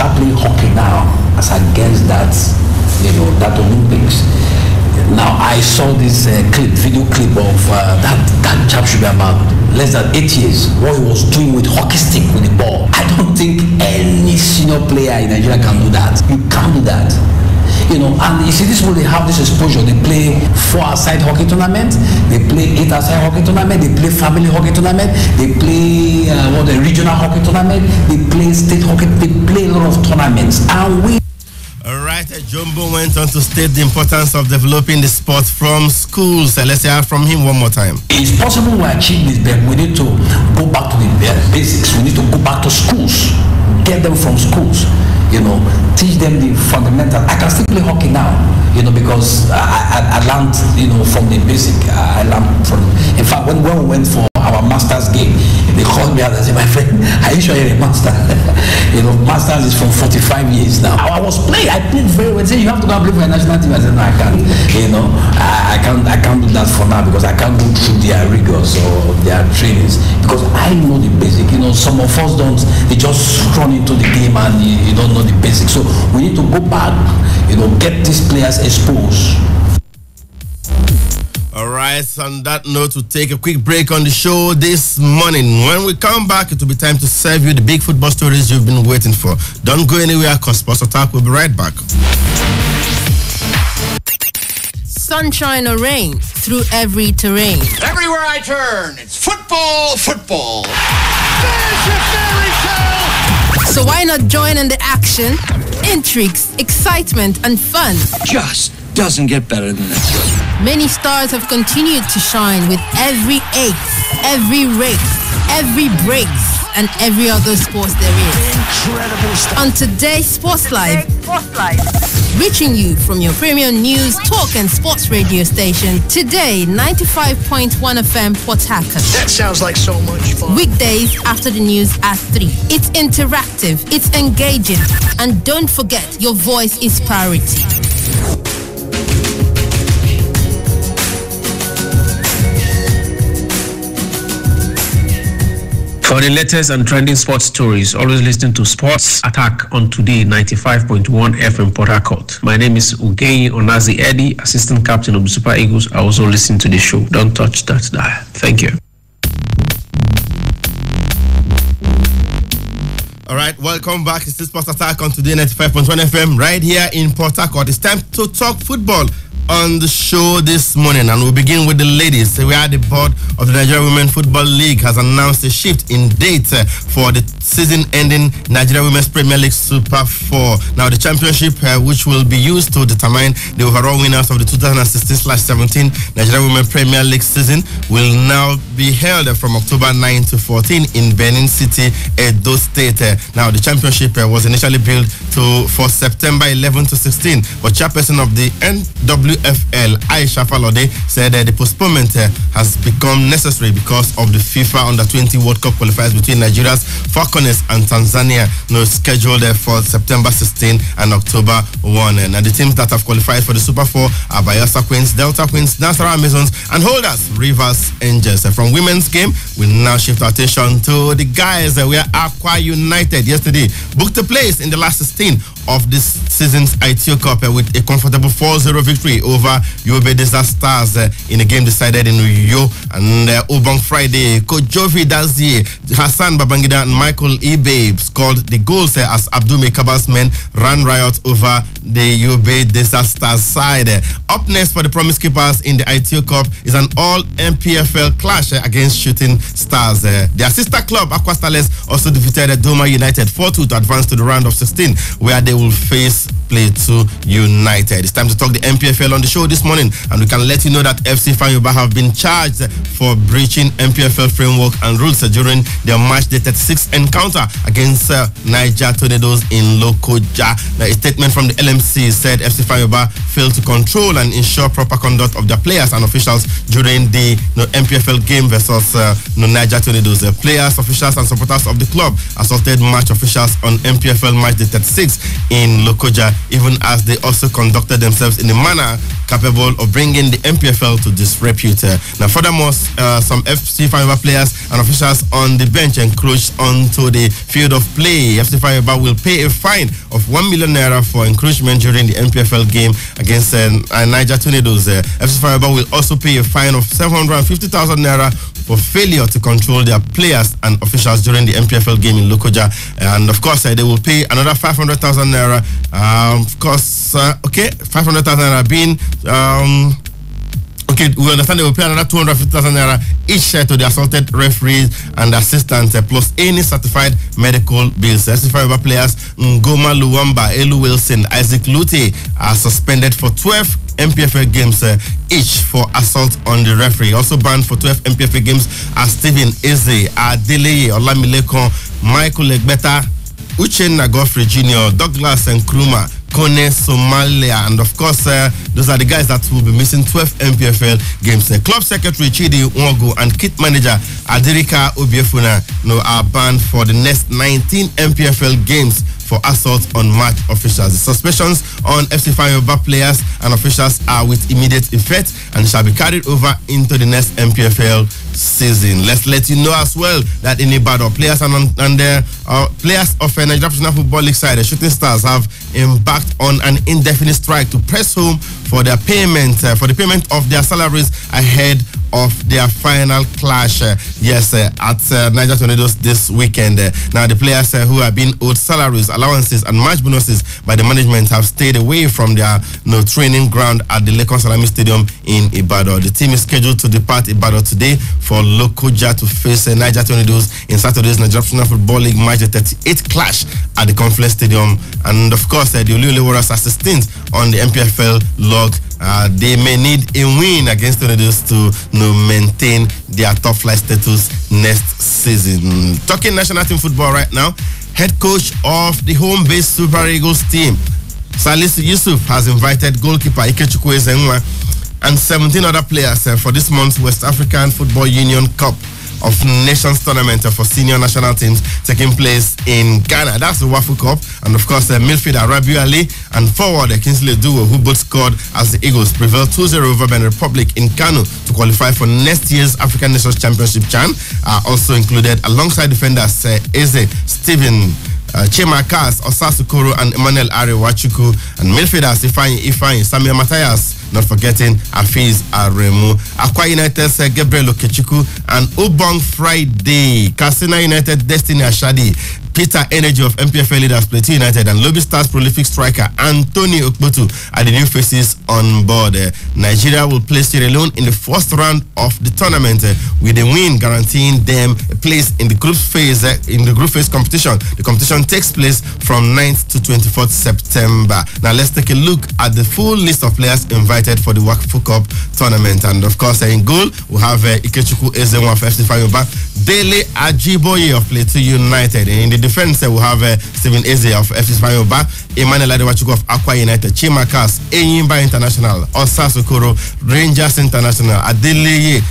start playing hockey now as against that, that Olympics. Now I saw this video clip of that chap should be about less than 8 years, what he was doing with hockey stick with the ball. I don't think any senior player in Nigeria can do that. You can't do that. And you see, this way they have this exposure. They play 4-a-side hockey tournament, they play 8-a-side hockey tournament, they play family hockey tournament, they play the regional hockey tournament, they play state hockey, they play a lot of tournaments. And we Alright, Jumbo went on to state the importance of developing the sport from schools. Let's hear from him one more time. It's possible we achieve this, but we need to go back to the basics. We need to go back to schools, get them from schools, teach them the fundamentals. I can still play hockey now, because I learned, from the basic. I learned from, in fact, when we went for our master's game, they called me out and said, my friend, are you sure you're a master? Masters is from 45 years now. I played very well. They say, you have to go and play for a national team. I said, no, I can't. I can't do that for now, because I can't go through their rigors or their trainings, because I know the basic. Some of us don't. They just run into the game and you don't know the basics. So we need to go back, get these players exposed. Alright, on that note, we'll take a quick break on the show this morning. When we come back, it will be time to serve you the big football stories you've been waiting for. Don't go anywhere, because Sports Attack will be right back. Sunshine or rain, through every terrain. Everywhere I turn, it's football, football. There's your fairy tale! So why not join in the action, intrigues, excitement, and fun? Just doesn't get better than this. Many stars have continued to shine with every ace, every race, every breaks, and every other sports there is. Incredible stuff. On today's Sports Live, reaching you from your premium news, talk, and sports radio station, Today 95.1 FM Port Harcourt. That sounds like so much fun. Weekdays after the news at 3. It's interactive, it's engaging, and don't forget, your voice is priority. For the latest and trending sports stories, always listen to Sports Attack on Today 95.1 FM Port Harcourt. My name is Ugenyi Onazi Eddie, Assistant Captain of the Super Eagles. I also listen to the show. Don't touch that dial. Thank you. All right, welcome back. It's the Sports Attack on Today 95.1 FM right here in Port Harcourt. It's time to talk football on the show this morning, and we'll begin with the ladies. We are the board of the Nigeria Women Football League has announced a shift in date for the season-ending Nigeria Women's Premier League Super 4. Now, the championship, which will be used to determine the overall winners of the 2016/17 Nigeria Women Premier League season, will now be held from October 9 to 14 in Benin City, Edo State. Now, the championship was initially billed for September 11 to 16, but chairperson of the NWFL, Aisha Falode, said the postponement has become necessary because of the FIFA Under-20 World Cup qualifiers between Nigeria's Falconers and Tanzania, scheduled for September 16 and October 1. And the teams that have qualified for the Super 4 are Bayelsa Queens, Delta Queens, Nasarawa Amazons, and holders Rivers Angels. From women's game, we now shift our attention to the guys where Aqua United yesterday booked a place in the last 16 of this season's ITO Cup with a comfortable 4-0 victory over Yobe Desert Stars in a game decided in Uyo and Obong Friday. Coach Jovi Dazie, Hassan Babangida, and Michael Ibe scored the goals as Abdul Mekaba's men ran riot over the Yobe Desert Stars side. Up next for the Promise Keepers in the ITO Cup is an all-MPFL clash against Shooting Stars. Their sister club, Aqua Stars, also defeated Doma United 4-2 to advance to the round of 16, where they will face Plateau United. It's time to talk the MPFL on the show this morning, and we can let you know that FC Fanyuba have been charged for breaching MPFL framework and rules during their match day 36 encounter against Niger Tornadoes in Lokoja. Now, a statement from the LMC said FC Fanyuba failed to control and ensure proper conduct of their players and officials during the MPFL game versus Niger Tornadoes. Players, officials, and supporters of the club assaulted match officials on MPFL match day 36 in Lokoja even as they also conducted themselves in a manner capable of bringing the MPFL to disrepute. Now, furthermore, some FC Fire players and officials on the bench encroached onto the field of play. FC Fire will pay a fine of 1 million naira for encroachment during the MPFL game against Niger Tornadoes. FC Fire will also pay a fine of 750,000 naira for failure to control their players and officials during the MPFL game in Lokoja. And of course, they will pay another 500,000 naira. 500,000 naira being okay, we understand they will pay another 250,000 naira each to the assaulted referees and assistants, plus any certified medical bills. SC5 players Ngoma Luwamba, Elu Wilson, Isaac Lute are suspended for 12 MPFA games each for assault on the referee. Also banned for 12 MPFA games are Stephen Eze, Adeleye Olamilekon, Michael Legbeta, Uchenna Godfrey Jr., Douglas Nkrumah, Kone Somalia, and of course, those are the guys that will be missing 12 MPFL games. Club Secretary Chidi Nwogu and kit manager Adirika Obiefuna are banned for the next 19 MPFL games for assault on match officials. The suspicions on FC Fayoba players and officials are with immediate effect and shall be carried over into the next MPFL season. Let's let you know as well that in Ibadan, players and players of Nigeria Professional Football League side, the Shooting Stars, have embarked on an indefinite strike to press home for their payment, for the payment of their salaries ahead of their final clash at Niger Tornadoes this weekend. Now, the players who have been owed salaries, allowances, and match bonuses by the management have stayed away from their training ground at the Lekon Salami Stadium in Ibadan. The team is scheduled to depart Ibadan today for Lokoja to face Niger Tornadoes in Saturday's Nigeria Professional Football League match, the 38th clash at the Confluence Stadium. And of course, the Oluyole Warriors are 16th on the MPFL log. They may need a win against Tornadoes to maintain their top flight status next season. Talking national team football right now, head coach of the home-based Super Eagles team, Salisu Yusuf, has invited goalkeeper Ikechukwu Ezenwa and 17 other players for this month's West African Football Union Cup of Nations tournament for senior national teams taking place in Ghana. That's the Wafu Cup. And of course, midfielder Rabiu Ali and forward Kingsley Duo, who both scored as the Eagles prevailed 2-0 over Benin Republic in Kano to qualify for next year's African Nations Championship CHAN, are also included alongside defenders Eze, Stephen, Chemakas, Osasukoro, and Emmanuel Arewachuku, and midfielders Ifeanyi, Samuel Matthias, not forgetting Afiz Aremu, Akwa United's Gabriel Okechukwu, and Obong Friday, Katsina United Destiny Ashadi, Peter Energy of MPFL leaders Plateau United, and Lobby Stars prolific striker Anthony Okpotu are the new faces on board. Nigeria will play Sierra Leone in the first round of the tournament with a win guaranteeing them a place in the group phase competition. The competition takes place from 9th to 24th September. Now let's take a look at the full list of players invited for the Wafu Cup tournament. And of course, in goal we have Ikechukwu Ezenwa of FC Fayoba, Dele Ajiboye of Plateau United. In the defense, we have Stephen Eze of FC Fayoba, Emmanuel Adewachuku of Akwa United, Chimakas, Enyimba International, Osasukoro, Rangers International, Adeleye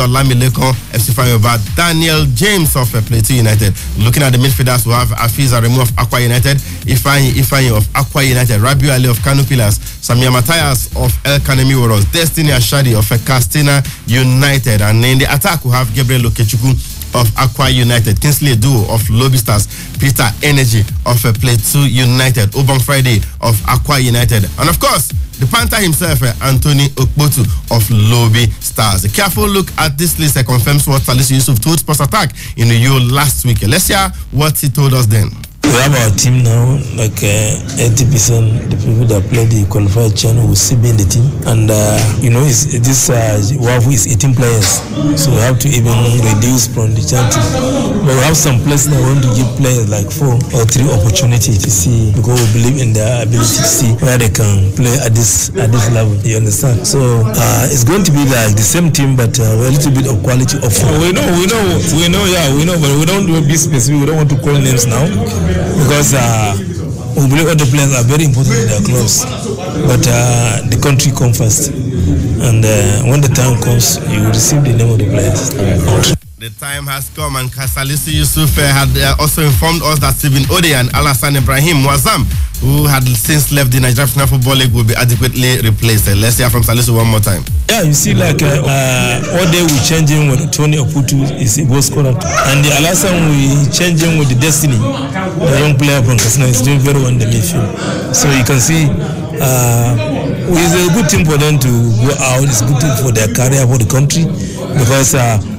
Olamilekon, FC Fayoba, Daniel James of Plateau United. Looking at the midfielders, we have Afiz Aremu of Akwa United, Ifeanyi of Akwa United, Rabiu Ali of Kano Pillars, Samia Matthias of El Kanemi Warriors, Destiny Ashadi of Katsina United, and in the attack we have Gabriel Okechukwu of Akwa United, Kingsley Duo of Lobby Stars, Peter Energy of Plateau United, Obong Friday of Akwa United, and of course the Panther himself, Anthony Okpotu of Lobby Stars. A careful look at this list confirms what Salisu Yusuf told Sports Attack in Uyo last week. Let's hear what he told us then. We have our team now, like 80% the people that play the qualified channel will still be in the team. And this WAFU is 18 players, so we have to even reduce from the channel. But we have some places that want to give players like 4 or 3 opportunities to see, because we believe in their ability to see where they can play at this level. You understand? So it's going to be like the same team, but a little bit of quality of. We know, but we don't be specific. We don't want to call names now, because we believe all the players are very important in their clubs, but the country comes first, and when the time comes, you will receive the name of the players. The time has come, and Salisu Yusuf had also informed us that Stephen Ode and Alassane Ibrahim Wazam who had since left the Nigerian Football League will be adequately replaced. Let's hear from Salisu one more time. Yeah, you see, like all day we changing with Tony Oputu is a goal scorer, and the Alassane we changing with the Destiny, the young player from Kasina is doing very well in the midfield. So you can see it's a good thing for them to go out. It's a good thing for their career, for the country, because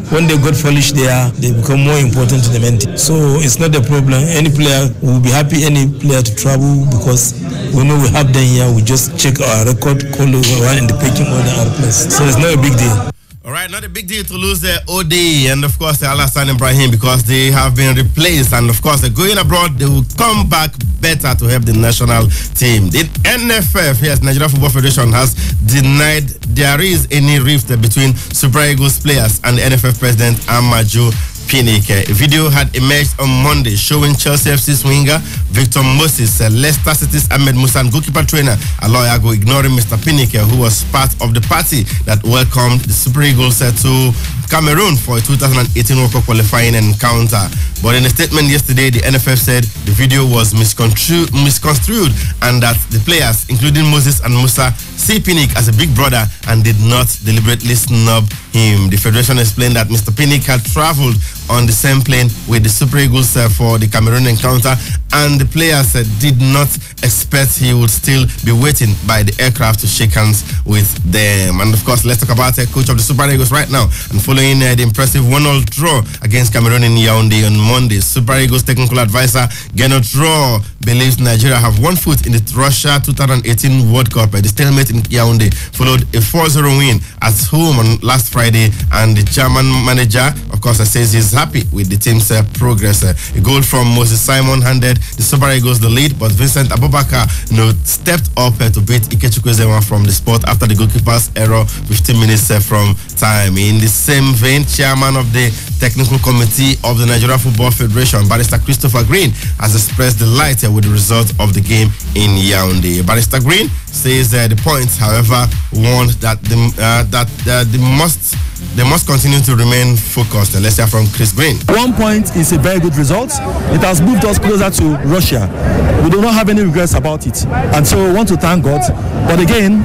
when they got polished there, they become more important to the main team. So it's not a problem. Any player will be happy, any player to travel, because we know we have them here. We just check our record, call one in the picking order our place. So it's not a big deal. All right, not a big deal to lose the OD and of course the Alassane Ibrahim, because they have been replaced, and of course they're going abroad. They will come back better to help the national team. The NFF, yes, Nigeria Football Federation, has denied there is any rift between Super Eagles players and the NFF president Amaju Pinnick. A video had emerged on Monday showing Chelsea FC's winger Victor Moses, Leicester City's Ahmed Musa, and goalkeeper trainer Aloyago ignoring Mr. Pinnick, who was part of the party that welcomed the Super Eagles to Cameroon for a 2018 World Cup qualifying encounter. But in a statement yesterday, the NFF said the video was misconstrued and that the players, including Moses and Musa, see Pinnick as a big brother and did not deliberately snub him. The federation explained that Mr. Pinnick had traveled on the same plane with the Super Eagles for the Cameroon encounter, and the players did not expect he would still be waiting by the aircraft to shake hands with them. And of course, let's talk about the coach of the Super Eagles right now. And following the impressive 1-0 draw against Cameroon in Yaoundé on Monday, Super Eagles technical advisor Gernot Rohr believes Nigeria have one foot in the Russia 2018 World Cup. The stalemate in Yaoundé followed a 4-0 win at home on last Friday, and the German manager, of course, says he's happy with the team's progress. A goal from Moses Simon handed the Super Eagles the lead, but Vincent Abubakar stepped up to beat Ikechukwu Ezenwa from the spot after the goalkeeper's error 15 minutes from time. In the same vein, chairman of the technical committee of the Nigeria Football Federation, Barrister Christopher Green, has expressed delight with the result of the game in Yaoundé. Barrister Green says the points, however, warned that they must continue to remain focused. Let's hear from Chris Green. 1 point is a very good result. It has moved us closer to Russia. We do not have any regrets about it, and so we want to thank God. But again,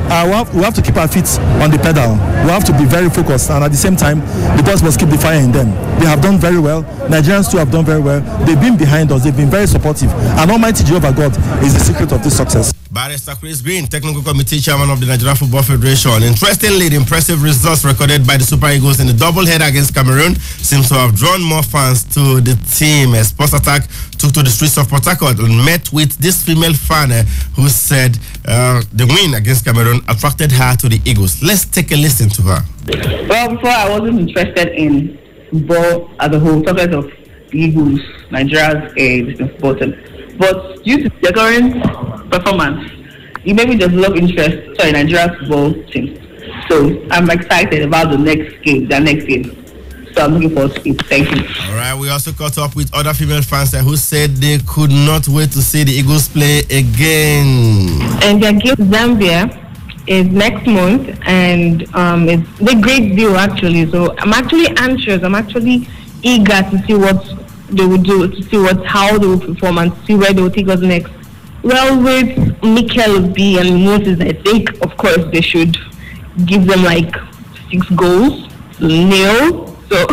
we have to keep our feet on the pedal. We have to be very focused, and at the same time, the boys must keep the fire in them. They have done very well. Nigerians too have done very well. They've been behind us. They've been very supportive, and Almighty Jehovah God is the secret of this success. Barrister Chris Green, technical committee chairman of the Nigeria Football Federation. Interestingly, the impressive results recorded by the Super Eagles in the doubleheader against Cameroon seems to have drawn more fans to the team. Sports Attack took to the streets of Port Harcourt and met with this female fan who said the win against Cameroon attracted her to the Eagles. Let's take a listen to her. Well, before I wasn't interested in football as a whole, talking of the Eagles, Nigeria's football team. But due to the current performance, it made me develop interest in Nigeria's football team. So I'm excited about the next game. So I'm looking forward to it. Thank you. All right, we also caught up with other female fans who said they could not wait to see the Eagles play again. And their game Zambia is next month, and it's a great deal actually. So I'm actually anxious. I'm actually eager to see what they will do, to see how they will perform, and see where they will take us next. Well, with Mikel B and Moses, I think of course they should give them like 6 goals, 0. So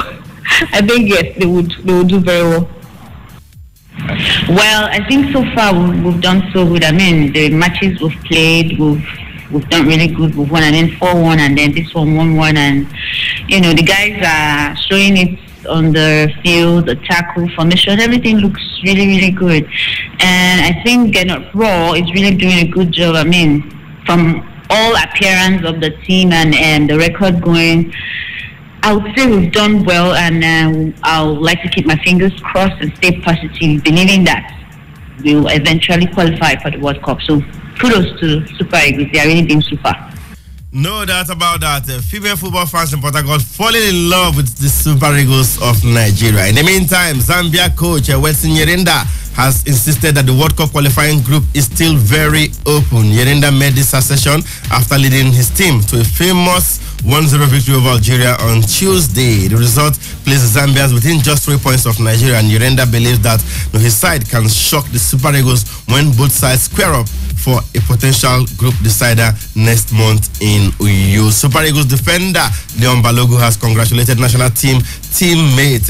I think yes, they would do very well. Well, I think so far we've done so good. I mean, the matches we've played, we've done really good. We've won, and then 4-1, and then this one 1-1, and the guys are showing it on the field, the tackle, formation, everything looks really, really good. And I think Gernot Rohr is really doing a good job. I mean, from all appearance of the team and the record going, I would say we've done well, and I would like to keep my fingers crossed and stay positive, believing that we'll eventually qualify for the World Cup. So kudos to Super Eagles. They are really being super. No doubt about that. Female football fans in Port Harcourt falling in love with the Super Eagles of Nigeria. In the meantime, Zambia coach Wesley Nyirenda has insisted that the World Cup qualifying group is still very open. Nyirenda made this assertion after leading his team to a famous 1-0 victory over Algeria on Tuesday. The result places Zambians within just 3 points of Nigeria, and Urenda believes that his side can shock the Super Eagles when both sides square up for a potential group decider next month in Uyo. Super Eagles defender Leon Balogun has congratulated national teammate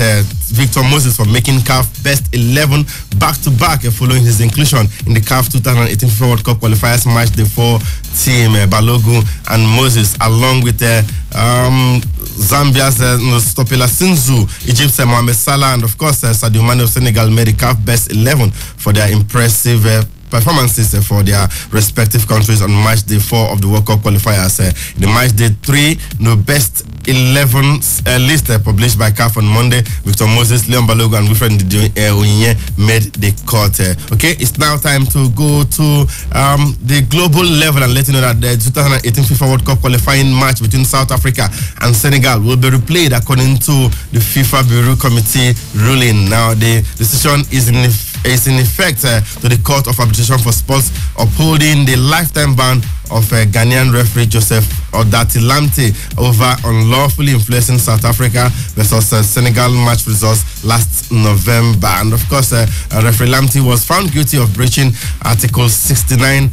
Victor Moses for making CAF best 11 back-to-back following his inclusion in the CAF 2018 FIFA World Cup qualifiers match day 4 team. Balogun and Moses, along with Zambia's Stopila Sinzu, Egypt's Mohamed Salah, and of course Sadio Mane of Senegal, made the CAF best 11 for their impressive performances for their respective countries on match day 4 of the World Cup qualifiers. The match day 3, best 11 list published by CAF on Monday. Victor Moses, Leon Balogun, and Wilfred Onyinye made the cut. Okay, it's now time to go to the global level and let you know that the 2018 FIFA World Cup qualifying match between South Africa and Senegal will be replayed according to the FIFA Bureau Committee ruling. Now, the decision is in effect to the Court of Arbitration for Sports, upholding the lifetime ban of Ghanaian referee Joseph Odatilamte over unlawfully influencing South Africa versus Senegal match results last November. And of course, referee Lamte was found guilty of breaching Article 69,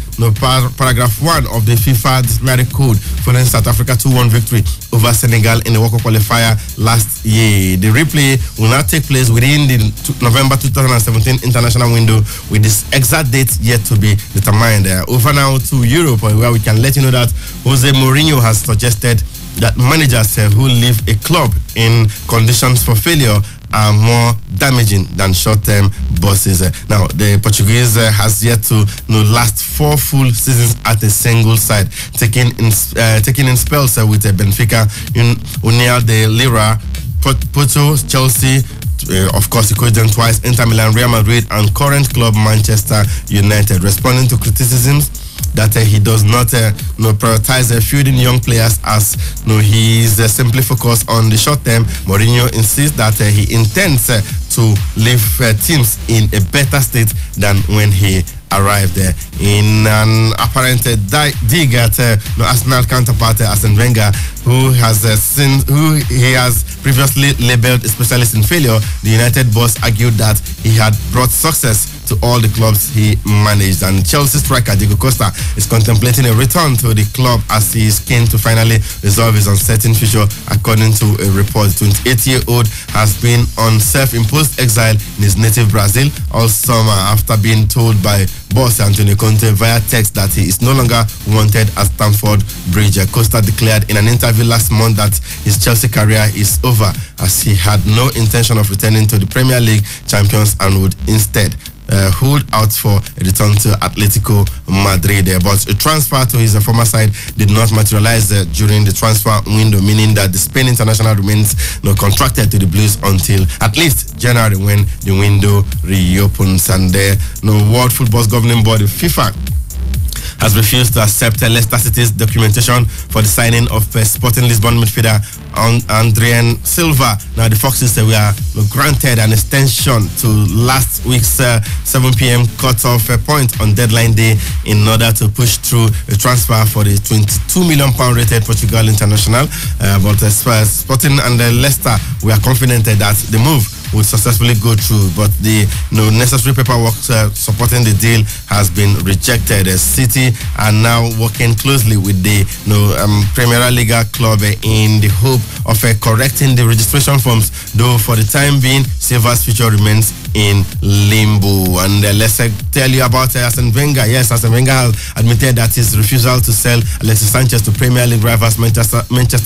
paragraph 1 of the FIFA disciplinary code following South Africa 2-1 victory over Senegal in the World Cup qualifier last year. The replay will now take place within the November 2017 international window, with this exact date yet to be determined. Over now to Europe, where we can let you know that Jose Mourinho has suggested that managers who leave a club in conditions for failure are more damaging than short-term bosses. Now, the Portuguese has yet to last 4 full seasons at a single side, taking in spells with Benfica, União de Lira, Porto, Chelsea, of course, he coached them twice, Inter Milan, Real Madrid, and current club Manchester United. Responding to criticisms that he does not prioritize fielding young players, as he is simply focused on the short term, Mourinho insists that he intends to leave teams in a better state than when he arrived there. In an apparent dig at Arsenal counterpart Arsene Wenger, who he has previously labelled a specialist in failure, the United boss argued that he had brought success to all the clubs he managed. And Chelsea striker Diego Costa is contemplating a return to the club as he is keen to finally resolve his uncertain future, according to a report. The 28-year-old has been on self-imposed exile in his native Brazil all summer after being told by boss Antonio Conte via text that he is no longer wanted at Stamford Bridge. Costa declared in an interview last month that his Chelsea career is over, as he had no intention of returning to the Premier League champions and would instead hold out for a return to Atletico Madrid. But a transfer to his former side did not materialize during the transfer window, meaning that the Spain international remains contracted to the Blues until at least January, when the window reopens. And the World Football's governing body, FIFA, has refused to accept Leicester City's documentation for the signing of Sporting Lisbon midfielder Adrien Silva. Now, the Foxes were granted an extension to last week's 7 p.m. cut-off point on deadline day in order to push through a transfer for the £22 million rated Portugal international. But Sporting and Leicester were confident that the move would successfully go through, but the necessary paperwork supporting the deal has been rejected. City are now working closely with the Premier League club in the hope of correcting the registration forms, though for the time being Silva's future remains in limbo. And let's tell you about Arsene Wenger. Yes, Arsene Wenger has admitted that his refusal to sell Alexis Sanchez to Premier League rivals Manchester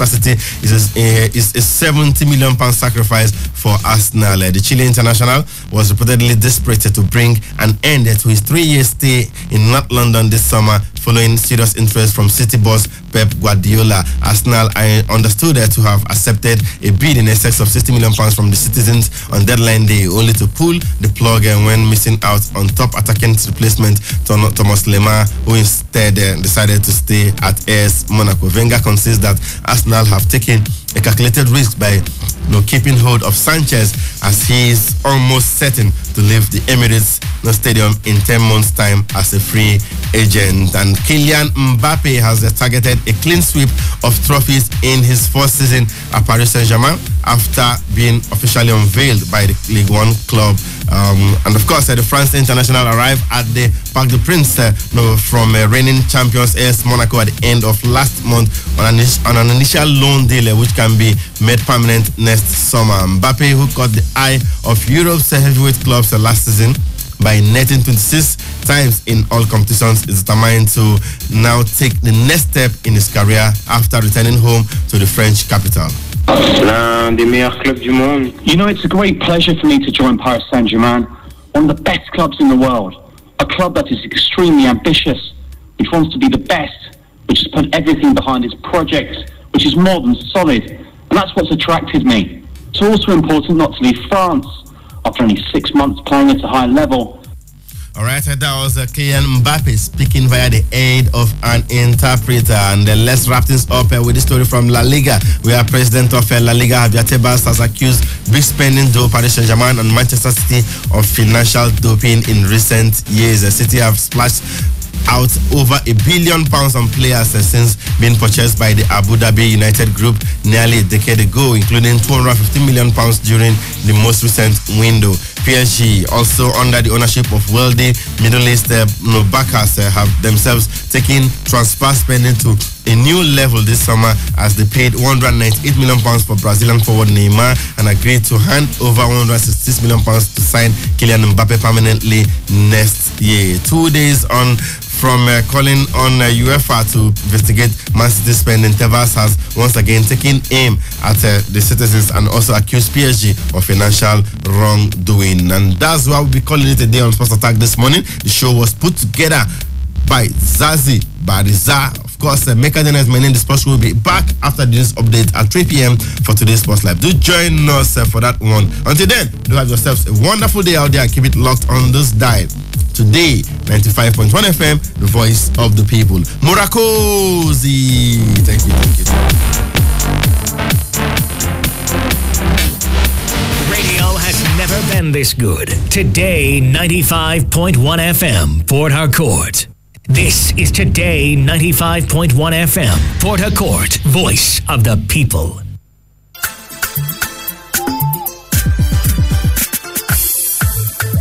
City is a £70 million sacrifice for Arsenal. The Chile international was reportedly desperate to bring an end to his 3-year stay in North London this summer, following serious interest from City boss Pep Guardiola. Arsenal are understood to have accepted a bid in excess of £60 million from the citizens on deadline day, only to pull the plug when missing out on top attacking replacement Thomas Lemar, who instead decided to stay at AS Monaco. Wenger concedes that Arsenal have taken a calculated risk by keeping hold of Sanchez, as he is almost certain to leave the Emirates Stadium in 10 months' time as a free agent. And Kylian Mbappe has targeted a clean sweep of trophies in his first season at Paris Saint-Germain after being officially unveiled by the Ligue 1 club. And of course, the France international arrived at the Parc des Princes from reigning champions AS Monaco at the end of last month on an initial loan deal which can be made permanent next summer. Mbappe, who caught the eye of Europe's heavyweight clubs last season by netting 26 times in all competitions, is determined to now take the next step in his career after returning home to the French capital. You know, it's a great pleasure for me to join Paris Saint-Germain, one of the best clubs in the world. A club that is extremely ambitious, which wants to be the best, which has put everything behind its project, which is more than solid. And that's what's attracted me. It's also important not to leave France after only 6 months playing at a high level. All right, that was Kylian Mbappe speaking via the aid of an interpreter. And let's wrap things up with the story from La Liga, where President of La Liga, Javier Tebas, has accused big spending duo Paris Saint-Germain and Manchester City of financial doping in recent years. The City have splashed out over £1 billion on players since being purchased by the Abu Dhabi United Group nearly a decade ago, including £250 million during the most recent window. PSG, also under the ownership of wealthy Middle East backers, have themselves taken transfer spending to a new level this summer as they paid £198 million for Brazilian forward Neymar and agreed to hand over £166 million to sign Kylian Mbappe permanently next year. 2 days on from calling on UEFA to investigate Man City spending, Tebas has once again taken aim at the citizens and also accused PSG of financial wrongdoing. And that's why we'll be calling it a day on Sports Attack this morning. The show was put together by Zazie Bariza. Of course, Mecca Dennis, my name. The sports will be back after this update at 3 p.m. for today's Sports Live. Do join us for that one. Until then, do have yourselves a wonderful day out there and keep it locked on this dial. Today, 95.1 FM, the voice of the people. Murakosi. Thank you. Radio has never been this good. Today, 95.1 FM, Port Harcourt. This is Today 95.1 FM, Port Harcourt, voice of the people.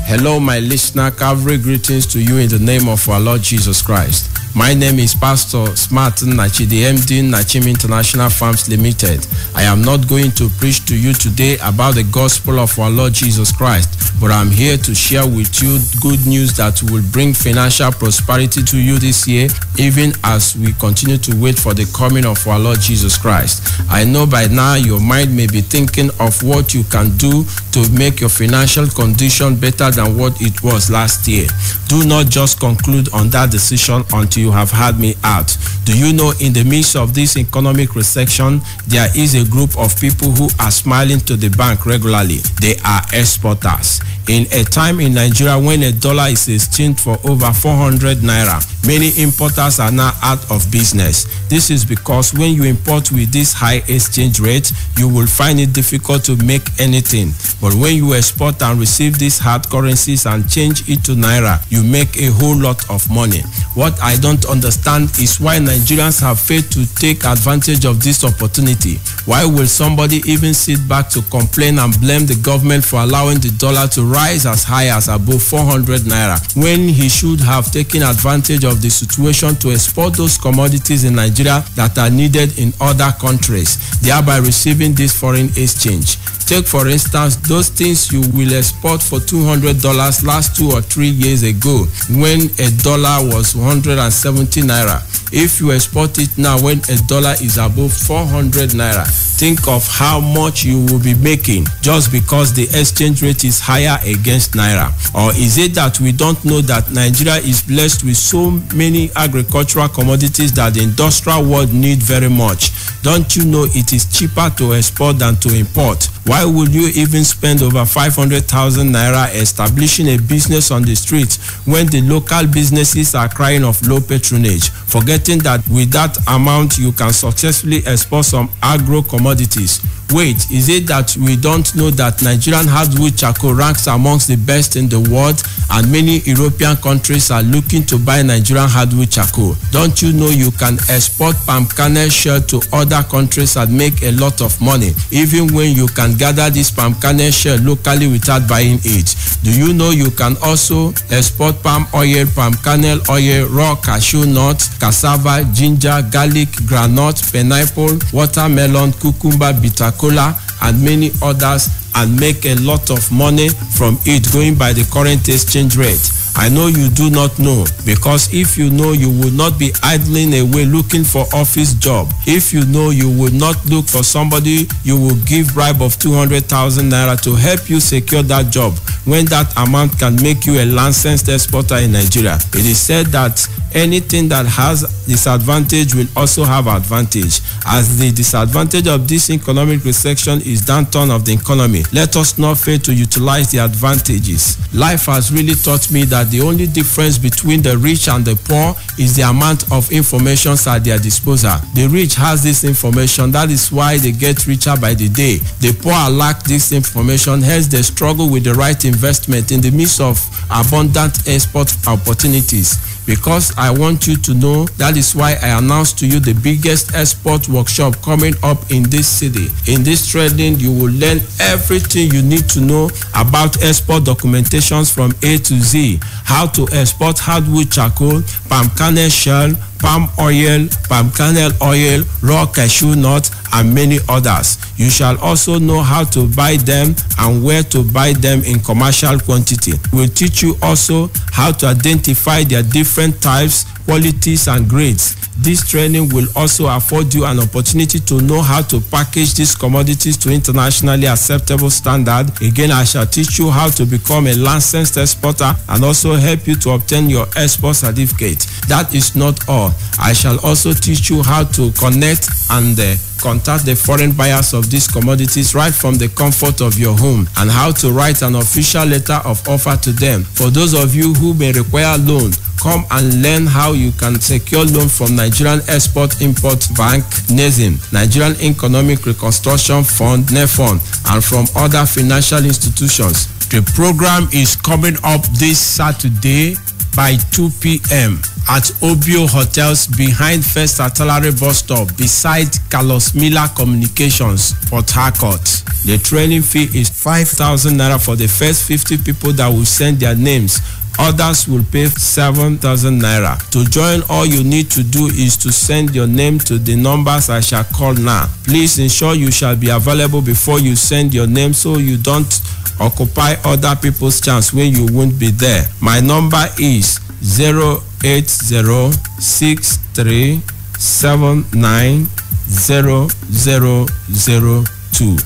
Hello, my listener. Calvary greetings to you in the name of our Lord Jesus Christ. My name is Pastor Smartin Nachi, the MD Nachim International Farms Limited. I am not going to preach to you today about the gospel of our Lord Jesus Christ, but I'm here to share with you good news that will bring financial prosperity to you this year, even as we continue to wait for the coming of our Lord Jesus Christ. I know by now your mind may be thinking of what you can do to make your financial condition better than what it was last year. Do not just conclude on that decision until you have heard me out. Do you know in the midst of this economic recession, there is a group of people who are smiling to the bank regularly? They are exporters. In a time in Nigeria when a dollar is exchanged for over 400 naira, many importers are now out of business. This is because when you import with this high exchange rate, you will find it difficult to make anything. But when you export and receive these hard currencies and change it to naira, you make a whole lot of money. What I don't understand is why Nigerians have failed to take advantage of this opportunity. Why will somebody even sit back to complain and blame the government for allowing the dollar to rise as high as above 400 naira when he should have taken advantage of the situation to export those commodities in Nigeria that are needed in other countries, thereby receiving this foreign exchange? Take for instance those things you will export for $200 last 2 or 3 years ago when a dollar was 170 naira. If you export it now when a dollar is above 400 naira, think of how much you will be making just because the exchange rate is higher against naira. Or is it that we don't know that Nigeria is blessed with so many agricultural commodities that the industrial world need very much? Don't you know it is cheaper to export than to import? Why would you even spend over 500,000 naira establishing a business on the streets when the local businesses are crying of low patronage, forgetting that with that amount you can successfully export some agro commodities? Wait, is it that we don't know that Nigerian hardwood charcoal ranks amongst the best in the world and many European countries are looking to buy Nigerian hardwood charcoal? Don't you know you can export palm kernel shell to other countries and make a lot of money, even when you can gather this palm kernel shell locally without buying it? Do you know you can also export palm oil, palm kernel oil, raw cashew nut, cassava, ginger, garlic, granite, pineapple, watermelon, cucumber, bitter cola, and many others, and make a lot of money from it going by the current exchange rate? I know you do not know, because if you know, you will not be idling away looking for office job. If you know, you will not look for somebody you will give bribe of 200,000 naira to help you secure that job, when that amount can make you a licensed exporter in Nigeria. It is said that anything that has disadvantage will also have advantage. As the disadvantage of this economic recession is downturn of the economy, let us not fail to utilize the advantages. Life has really taught me that the only difference between the rich and the poor is the amount of information at their disposal. The rich has this information, that is why they get richer by the day. The poor lack this information, hence they struggle with the right investment in the midst of abundant export opportunities. Because I want you to know, that is why I announced to you the biggest export workshop coming up in this city. In this training, you will learn everything you need to know about export documentations from A to Z. How to export hardwood charcoal, palm kernel shell, palm oil, palm kernel oil, raw cashew nut, and many others. You shall also know how to buy them and where to buy them in commercial quantity. We'll teach you also how to identify their different types, qualities, and grades. This training will also afford you an opportunity to know how to package these commodities to internationally acceptable standard. Again, I shall teach you how to become a licensed exporter and also help you to obtain your export certificate. That is not all. I shall also teach you how to connect and contact the foreign buyers of these commodities right from the comfort of your home, and how to write an official letter of offer to them. For those of you who may require loan, come and learn how you can secure loan from Nigerian Export-Import Bank, NESIM, Nigerian Economic Reconstruction Fund, NEFON, and from other financial institutions. The program is coming up this Saturday by 2 p.m. at Obio Hotels behind First Artillery Bus Stop beside Carlos Miller Communications, Port Harcourt. The training fee is 5,000 naira for the first 50 people that will send their names. Others will pay 7,000 naira. To join, all you need to do is to send your name to the numbers I shall call now. Please ensure you shall be available before you send your name, so you don't occupy other people's chance when you won't be there. My number is 08063790002.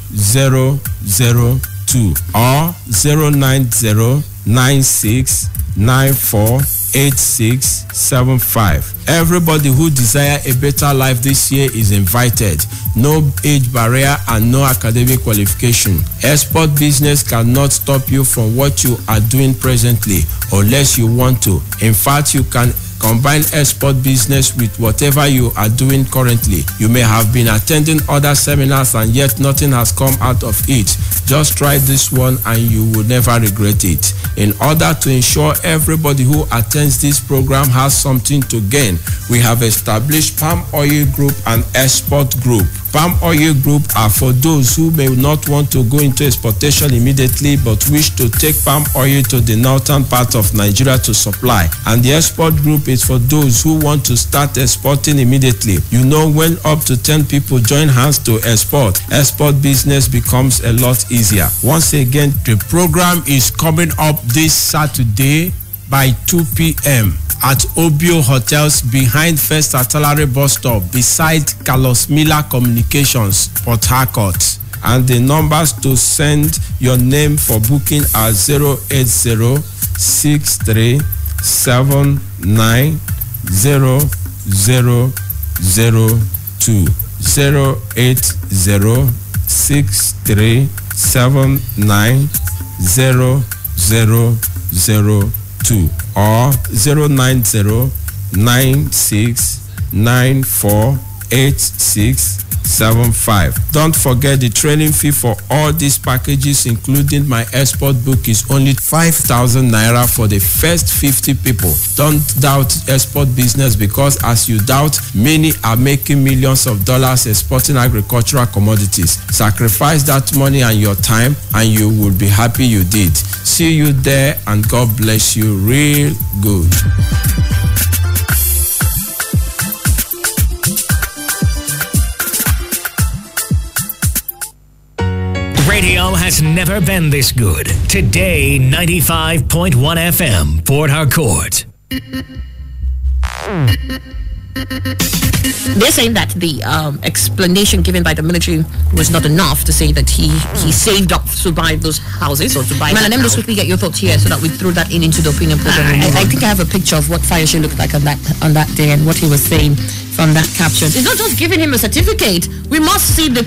08063790002 or 09096948675. Everybody who desire a better life this year is invited. No age barrier and no academic qualification. Export business cannot stop you from what you are doing presently unless you want to. In fact, you can combine export business with whatever you are doing currently. You may have been attending other seminars and yet nothing has come out of it. Just try this one and you will never regret it. In order to ensure everybody who attends this program has something to gain, we have established Palm Oil Group and Export Group. Palm Oil Group are for those who may not want to go into exportation immediately but wish to take palm oil to the northern part of Nigeria to supply. And the Export Group is for those who want to start exporting immediately. You know, when up to 10 people join hands to export business becomes a lot easier. Once again, the program is coming up this Saturday by 2 p.m. at Obio Hotels behind First Artillery Bus Stop beside Carlos Miller Communications, Port Harcourt. And the numbers to send your name for booking are 08063790002. 08063790002 or 09096948675. 96948675. Don't forget the training fee for all these packages, including my export book, is only 5,000 naira for the first 50 people. Don't doubt export business, because as you doubt, many are making millions of dollars exporting agricultural commodities. Sacrifice that money and your time, and you will be happy you did. See you there, and God bless you real good. Radio has never been this good. Today, 95.1 FM, Port Harcourt. They're saying that the explanation given by the military was not enough to say that he saved up to buy those houses or to buy. Man, let me just quickly get your thoughts here so that we throw that into the opinion program. I think I have a picture of what Fayose looked like on that day and what he was saying from that caption. It's not just giving him a certificate. We must see the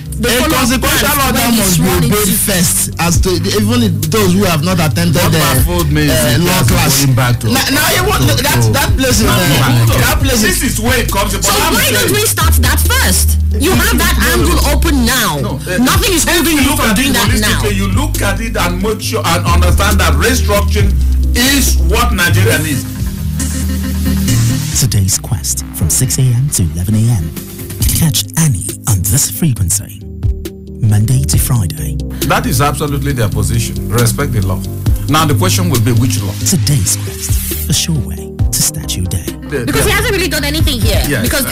consequential order must be obeyed first, as to even those who have not attended law class. Now you want that place in that place. This is where it comes. So why don't we start that first? You have that angle open now. Nothing is holding you from doing that now. You look at it and make sure and understand that restructuring is what Nigeria needs. Today's Quest from 6 a.m. to 11 a.m. Catch Annie on this frequency, Monday to Friday. That is absolutely their position. Respect the law. Now the question will be which law? Today's Quest, a sure way to start your day. Because he hasn't really done anything here. Yeah, because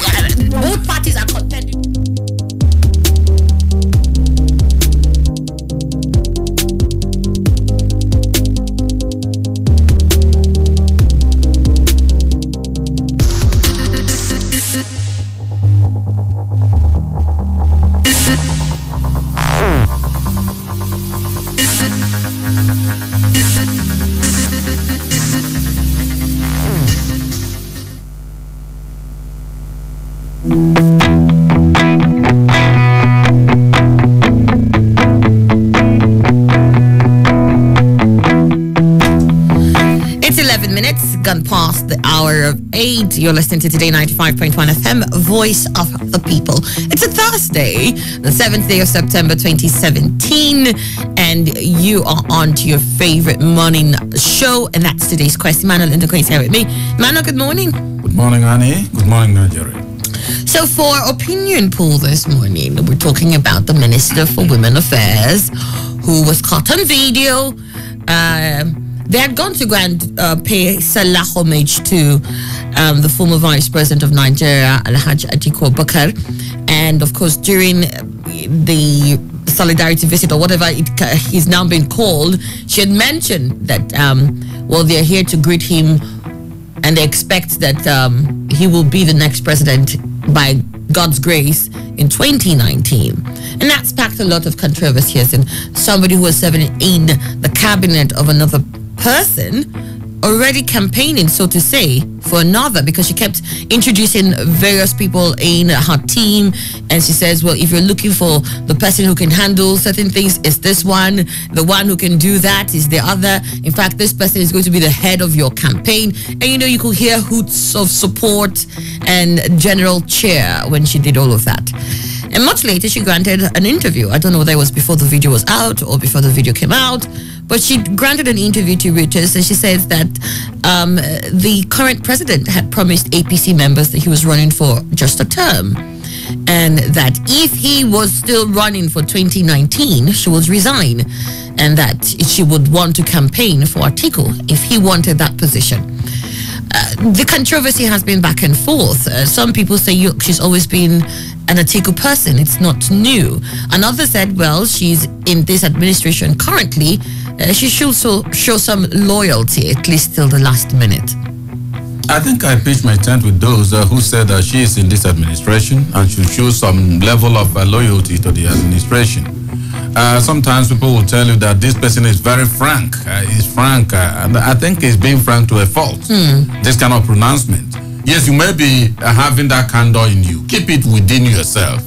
both parties are contending. Gone past the hour of 8. You're listening to Today 95.1 FM, Voice of the People. It's a Thursday, the 7th day of September 2017, and you are on to your favorite morning show, and that's today's Quest. Emmanuel Ndoko is here with me. Emmanuel, good morning. Good morning, Annie. Good morning, Nigeria. So for opinion poll this morning, we're talking about the Minister for Women Affairs, who was caught on video. They had gone to go and pay Salah homage to the former Vice President of Nigeria, Alhaji Atiku Abubakar. And of course, during the solidarity visit or whatever he's now been called, she had mentioned that, they're here to greet him and they expect that he will be the next president by God's grace in 2019. And that sparked a lot of controversies. And somebody who was serving in the cabinet of another person already campaigning, so to say, for another, because she kept introducing various people in her team, and she says, well, if you're looking for the person who can handle certain things, it's this one. The one who can do that is the other. In fact, this person is going to be the head of your campaign. And you could hear hoots of support and general cheer when she did all of that. And much later, she granted an interview. I don't know whether it was before the video was out or before the video came out, but she granted an interview to Reuters, and she says that the current president had promised APC members that he was running for just a term, and that if he was still running for 2019, she would resign, and that she would want to campaign for Atiku if he wanted that position. The controversy has been back and forth. Some people say she's always been an Atiku person. It's not new. Another said, well, she's in this administration currently. She should show some loyalty, at least till the last minute. I think I pitched my tent with those who said that she is in this administration and should show some level of loyalty to the administration. Sometimes people will tell you that this person is very frank. He's frank, and I think he's being frank to a fault. This kind of pronouncement. Yes, you may be having that candor in you. Keep it within yourself.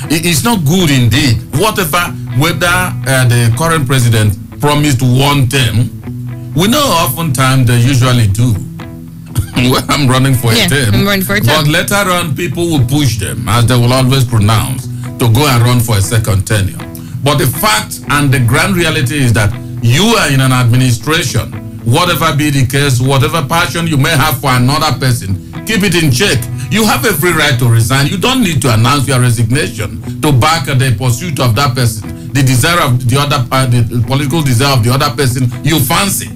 It's not good indeed. Whether the current president promised one term, we know oftentimes they usually do. Well, I'm running for a term. I'm running for a term. But later on, people will push them, as they will always pronounce, to go and run for a second tenure. But the fact and the grand reality is that you are in an administration. Whatever be the case, whatever passion you may have for another person, keep it in check. You have every right to resign. You don't need to announce your resignation to back the pursuit of that person, the desire of the other, the political desire of the other person you fancy.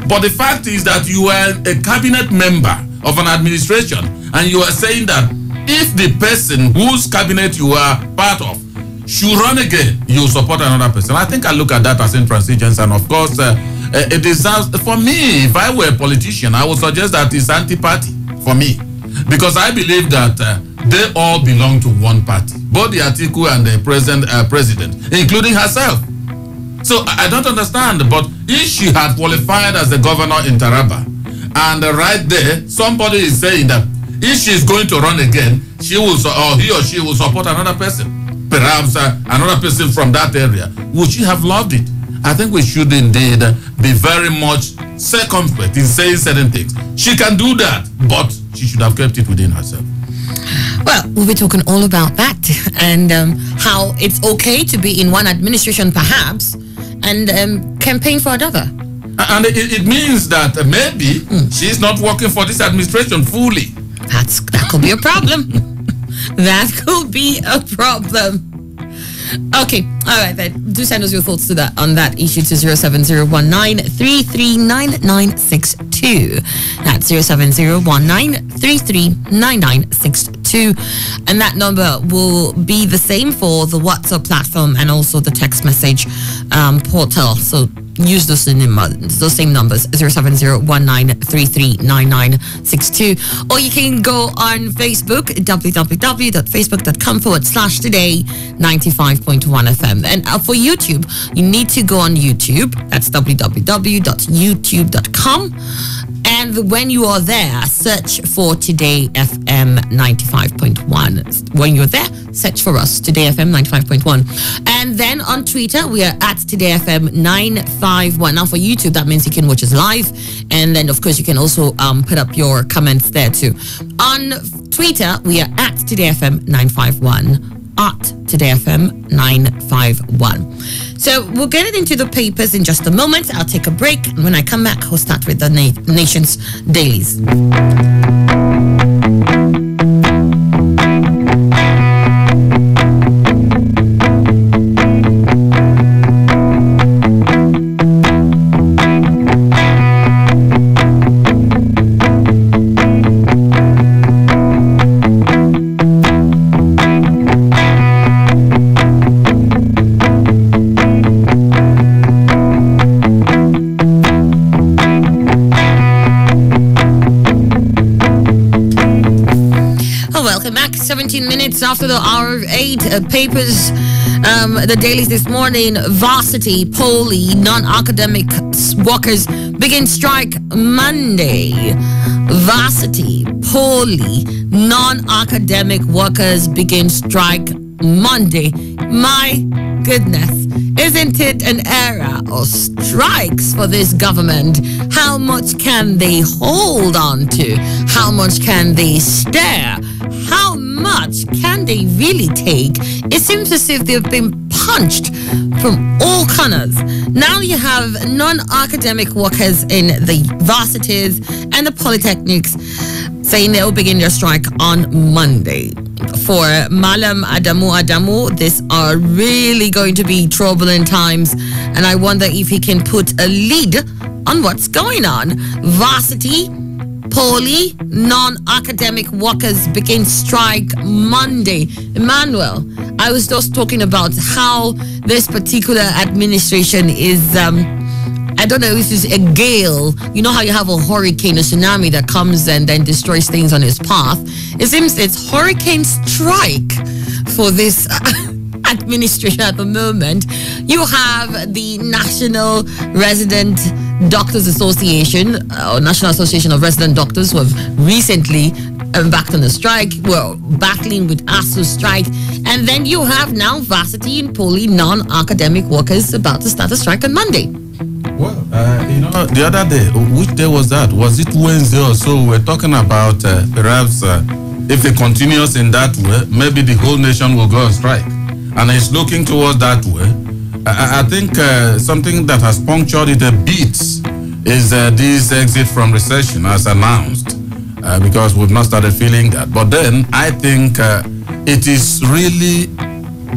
But the fact is that you are a cabinet member of an administration, and you are saying that if the person whose cabinet you are part of should run again, you support another person. I think I look at that as intransigence, and of course, it deserves. For me, if I were a politician, I would suggest that it's anti-party for me, because I believe that they all belong to one party, both the Atiku and the president, including herself. So I don't understand, but if she had qualified as the governor in Taraba, and right there, somebody is saying that if she's going to run again, she will, or he or she will support another person, perhaps another person from that area, would she have loved it? I think we should indeed be very much circumspect in saying certain things. She can do that, but she should have kept it within herself. Well, we'll be talking all about that and how it's okay to be in one administration, perhaps, and campaign for another. And it means that maybe she's not working for this administration fully. That could be a problem. That could be a problem. Okay, all right then. Do send us your thoughts to that on that issue to 07019339962. That's 07019339962, and that number will be the same for the WhatsApp platform and also the text message portal. So use those same numbers, 07019339962, or you can go on Facebook, www.facebook.com/today95.1fm. And for YouTube, you need to go on YouTube. That's www.youtube.com. And when you are there, search for Today FM 95.1. When you're there, search for us, Today FM 95.1. And then on Twitter, we are at Today FM 951. Now for YouTube, that means you can watch us live. And then, of course, you can also put up your comments there too. On Twitter, we are at Today FM 951. At Today FM 951. So we'll get it into the papers in just a moment. I'll take a break, and when I come back, we'll start with the nation's dailies. After the hour of 8, papers, the dailies this morning. Varsity, poly, non-academic workers begin strike Monday. Varsity, poly, non-academic workers begin strike Monday. My goodness, isn't it an era of strikes for this government? How much can they hold on to? How much can they stare? How much can they really take? It seems as if they've been punched from all corners. Now you have non-academic workers in the varsities and the polytechnics saying they'll begin their strike on Monday. For Malam Adamu, these are really going to be troubling times, and I wonder if he can put a lead on what's going on. Varsity, poly, non-academic workers begin strike Monday. Emmanuel, I was just talking about how this particular administration is, I don't know if it's a gale. You know how you have a hurricane, a tsunami that comes and then destroys things on its path? It seems it's hurricane strike for this administration at the moment. You have the National Resident Doctors Association, or National Association of Resident Doctors, who have recently embarked on a strike. We're battling with ASU strike. And then you have now varsity and poly non-academic workers about to start a strike on Monday. Well, the other day, which day was that? Was it Wednesday or so? We were talking about perhaps if it continues in that way, maybe the whole nation will go on strike. And it's looking towards that way. I think something that has punctured it a bit is this exit from recession as announced, because we've not started feeling that. But then I think it is really,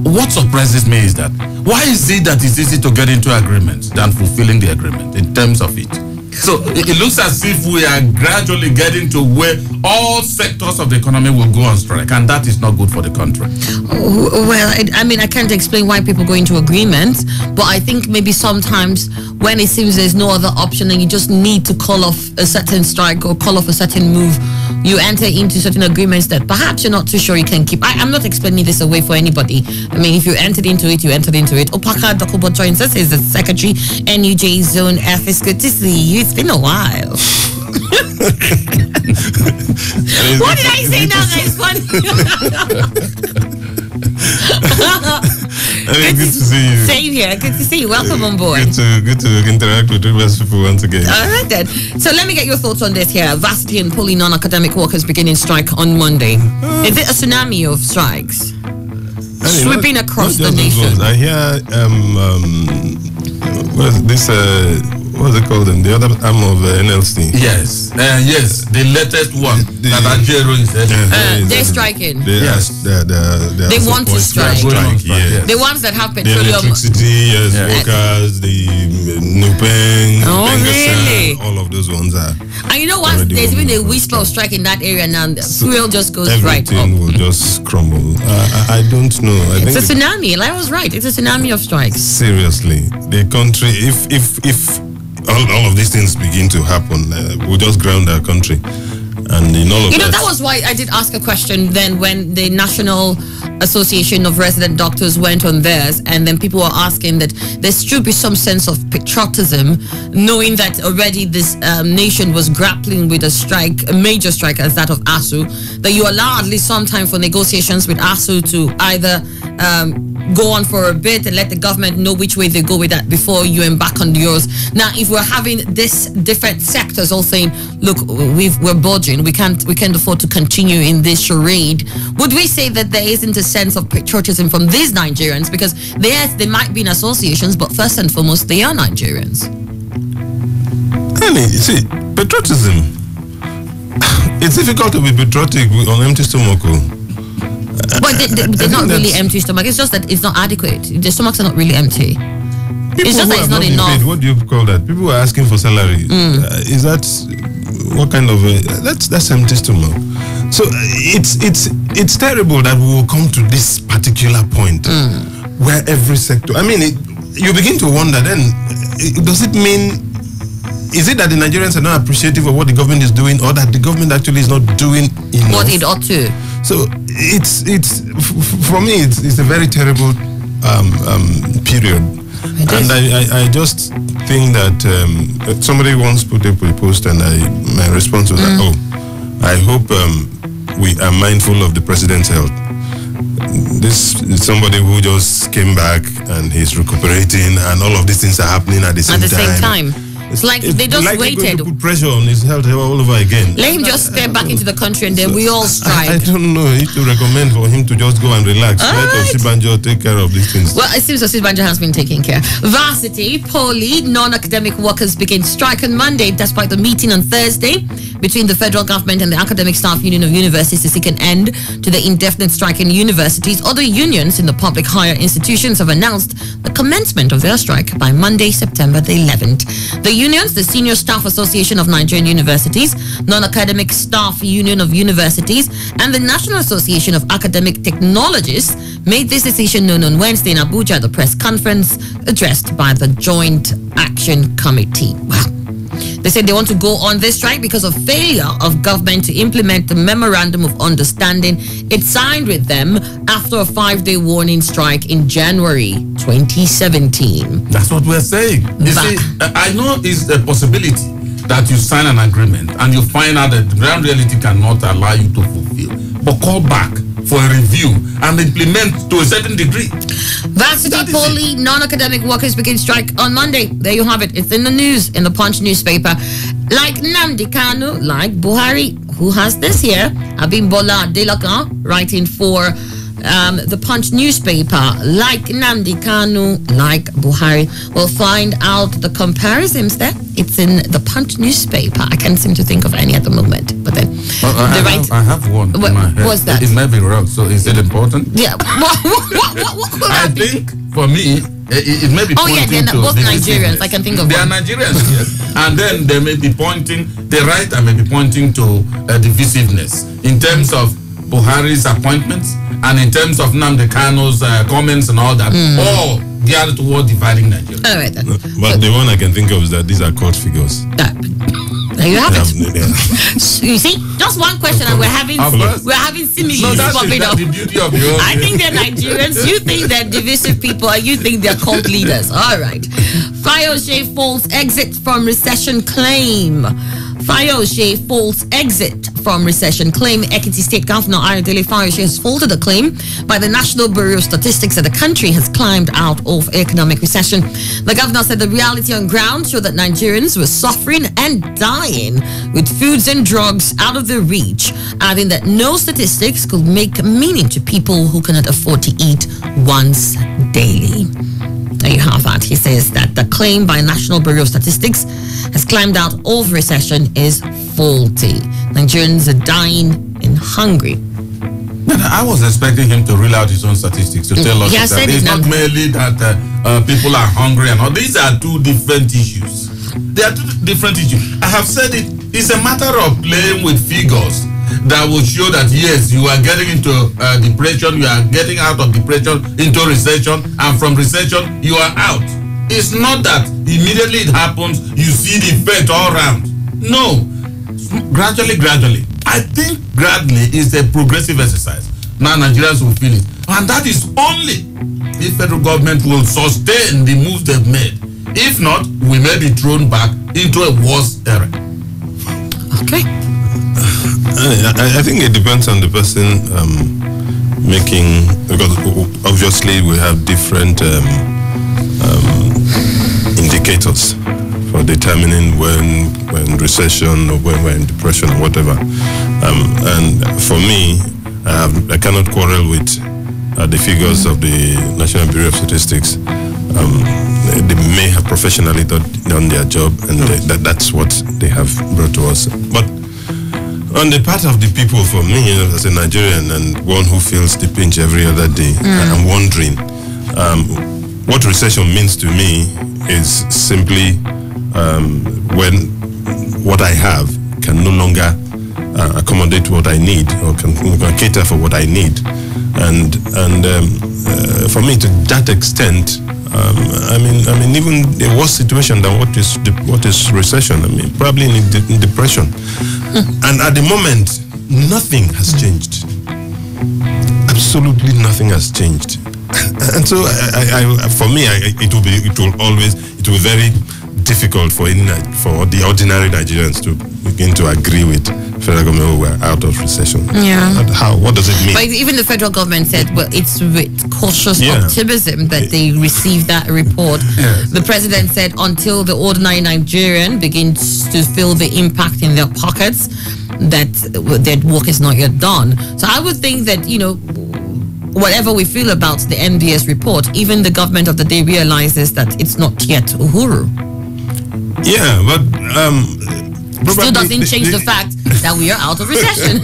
what surprises me is that why is it that it's easy to get into agreements than fulfilling the agreement in terms of it? So it looks as if we are gradually getting to where all sectors of the economy will go on strike, and that is not good for the country. Well, I mean, I can't explain why people go into agreements, but I think maybe sometimes when it seems there's no other option and you just need to call off a certain strike or call off a certain move, you enter into certain agreements that perhaps you're not too sure you can keep. I'm not explaining this away for anybody. I mean, if you entered into it, you entered into it. Opaka Dokubo joins us, is the Secretary, NUJ Zone F. It's good to see you. It's been a while. What did I say now that is funny? Good to see you. Same here. Good to see you. Welcome on board. Good to interact with diverse people once again. All right then. So let me get your thoughts on this here. Varsity and poly non-academic workers beginning strike on Monday. Is it a tsunami of strikes sweeping across the nation? I hear what's it called? The other arm of NLC. Yes, yes, the latest one. They're striking. They want to strike. Yes. The ones that have The petroleum. electricity, workers, the Nupeng, really? all of those ones are. And you know what? There's been a whisper of strike in that area now. The fuel just goes right up. Everything will just crumble. I don't know. I think it's a tsunami. I was right. It's a tsunami of strikes. Seriously, the country. If all of these things begin to happen, we'll just ground our country. And in all of that was why I did ask a question then when the National Association of Resident Doctors went on theirs, and then people were asking that there should be some sense of patriotism, knowing that already this nation was grappling with a strike, a major strike as that of ASU, that you allow at least some time for negotiations with ASU to either go on for a bit and let the government know which way they go with that before you embark on yours. Now, if we're having this different sectors all saying, look, we're budging, we can't afford to continue in this charade, would we say that there isn't a sense of patriotism from these Nigerians? Because yes, they might be in associations, but first and foremost, they are Nigerians. Annie, you see, patriotism, it's difficult to be patriotic on empty stomach. But they're not really empty stomach. It's just that it's not adequate. The stomachs are not really empty. It's just that it's not enough. Paid, what do you call that? People are asking for salary. Is that what kind of that's empty stomach? So it's terrible that we will come to this particular point where every sector. I mean, you begin to wonder. Then, does it mean? Is it that the Nigerians are not appreciative of what the government is doing, or that the government actually is not doing enough? What it ought to. So it's for me it's a very terrible period, and I just think that somebody once put up a post, and my response was that, I hope we are mindful of the president's health. This is somebody who just came back and he's recuperating, and all of these things are happening at the same time. It's like they just waited. To put pressure on his health all over again. Let him just step back into the country, and then we all strike. I don't know. I to recommend for him to just go and relax. Let Osibanjo take care of these things. Well, it seems Osibanjo has been taking care. Varsity, poly, non-academic workers begin strike on Monday, despite the meeting on Thursday between the federal government and the Academic Staff Union of Universities to seek an end to the indefinite strike in universities. Other unions in the public higher institutions have announced the commencement of their strike by Monday, September the 11th. The unions, the Senior Staff Association of Nigerian Universities, Non-Academic Staff Union of Universities, and the National Association of Academic Technologists made this decision known on Wednesday in Abuja at the press conference addressed by the Joint Action Committee. Wow. They said they want to go on this strike because of failure of government to implement the Memorandum of Understanding it signed with them after a 5-day warning strike in January 2017. That's what we're saying. You see, I know it's a possibility that you sign an agreement and you find out that the ground reality cannot allow you to fulfill, but call back for a review and implement to a certain degree. Varsity Poly non-academic workers begin strike on Monday. There you have it. It's in the news, in the Punch newspaper. Like Nnamdi Kanu, like Buhari, who has this here, Abimbola Adelakun, writing for the Punch newspaper. Like Nnamdi Kanu, like Buhari. We'll find out the comparisons there. It's in the Punch newspaper. I can't seem to think of any at the moment. But then, I have one. What, in my head. What's that? It may be wrong. So is it important? Yeah. What could I think for me, it may be pointing pointing to both Nigerians. I can think of They one. are Nigerians, yes. And then they may be pointing, the right and may be pointing to divisiveness in terms of Buhari's appointments and in terms of Nnamdi Kanu's comments and all that, all geared toward dividing Nigeria. All right then. But the one I can think of is that these are court figures. There you have it. You see, just one question, and we're having similes popping up. The beauty of the whole I think they're Nigerians. You think they're divisive people, and you think they're cult leaders. All right. Fayose falls exit from recession claim. Fayose falls exit from recession claim. Ekiti State Governor Ayodele Fayose has faulted a claim by the National Bureau of Statistics that the country has climbed out of economic recession. The governor said the reality on ground showed that Nigerians were suffering and dying with foods and drugs out of their reach, adding that no statistics could make meaning to people who cannot afford to eat once daily. There you have that. He says that the claim by National Bureau of Statistics has climbed out of recession is faulty. Nigerians are dying and hungry. I was expecting him to reel out his own statistics to tell us that it's not merely that people are hungry and all. These are two different issues. They are two different issues. I have said it. It's a matter of playing with figures that will show that yes, you are getting into depression, you are getting out of depression into recession, and from recession you are out. It's not that immediately it happens, you see the effect all around. No, gradually. I think gradually is a progressive exercise. Now Nigerians will feel it, and that is only if federal government will sustain the moves they've made. If not, we may be thrown back into a worse era. Okay. I think it depends on the person making, because obviously we have different indicators for determining when recession or when we're in depression or whatever. And for me, I cannot quarrel with the figures of the National Bureau of Statistics. They may have professionally done their job, and that's what they have brought to us. But on the part of the people, for me, as a Nigerian and one who feels the pinch every other day, I'm wondering what recession means to me is simply when what I have can no longer accommodate what I need or can cater for what I need. And for me, to that extent, I mean, even a worse situation than what is recession. I mean, probably in depression. And at the moment, nothing has changed. Absolutely nothing has changed. And so, for me, it will be very difficult for the ordinary Nigerians to begin to agree with federal government who are out of recession. Yeah. What does it mean? But even the federal government said, well, it's with cautious optimism that they received that report. Yes. The president said until the ordinary Nigerian begins to feel the impact in their pockets, that their work is not yet done. So I would think that, whatever we feel about the NBS report, even the government of the day realizes that it's not yet Uhuru. Yeah, but still doesn't change the fact that we are out of recession.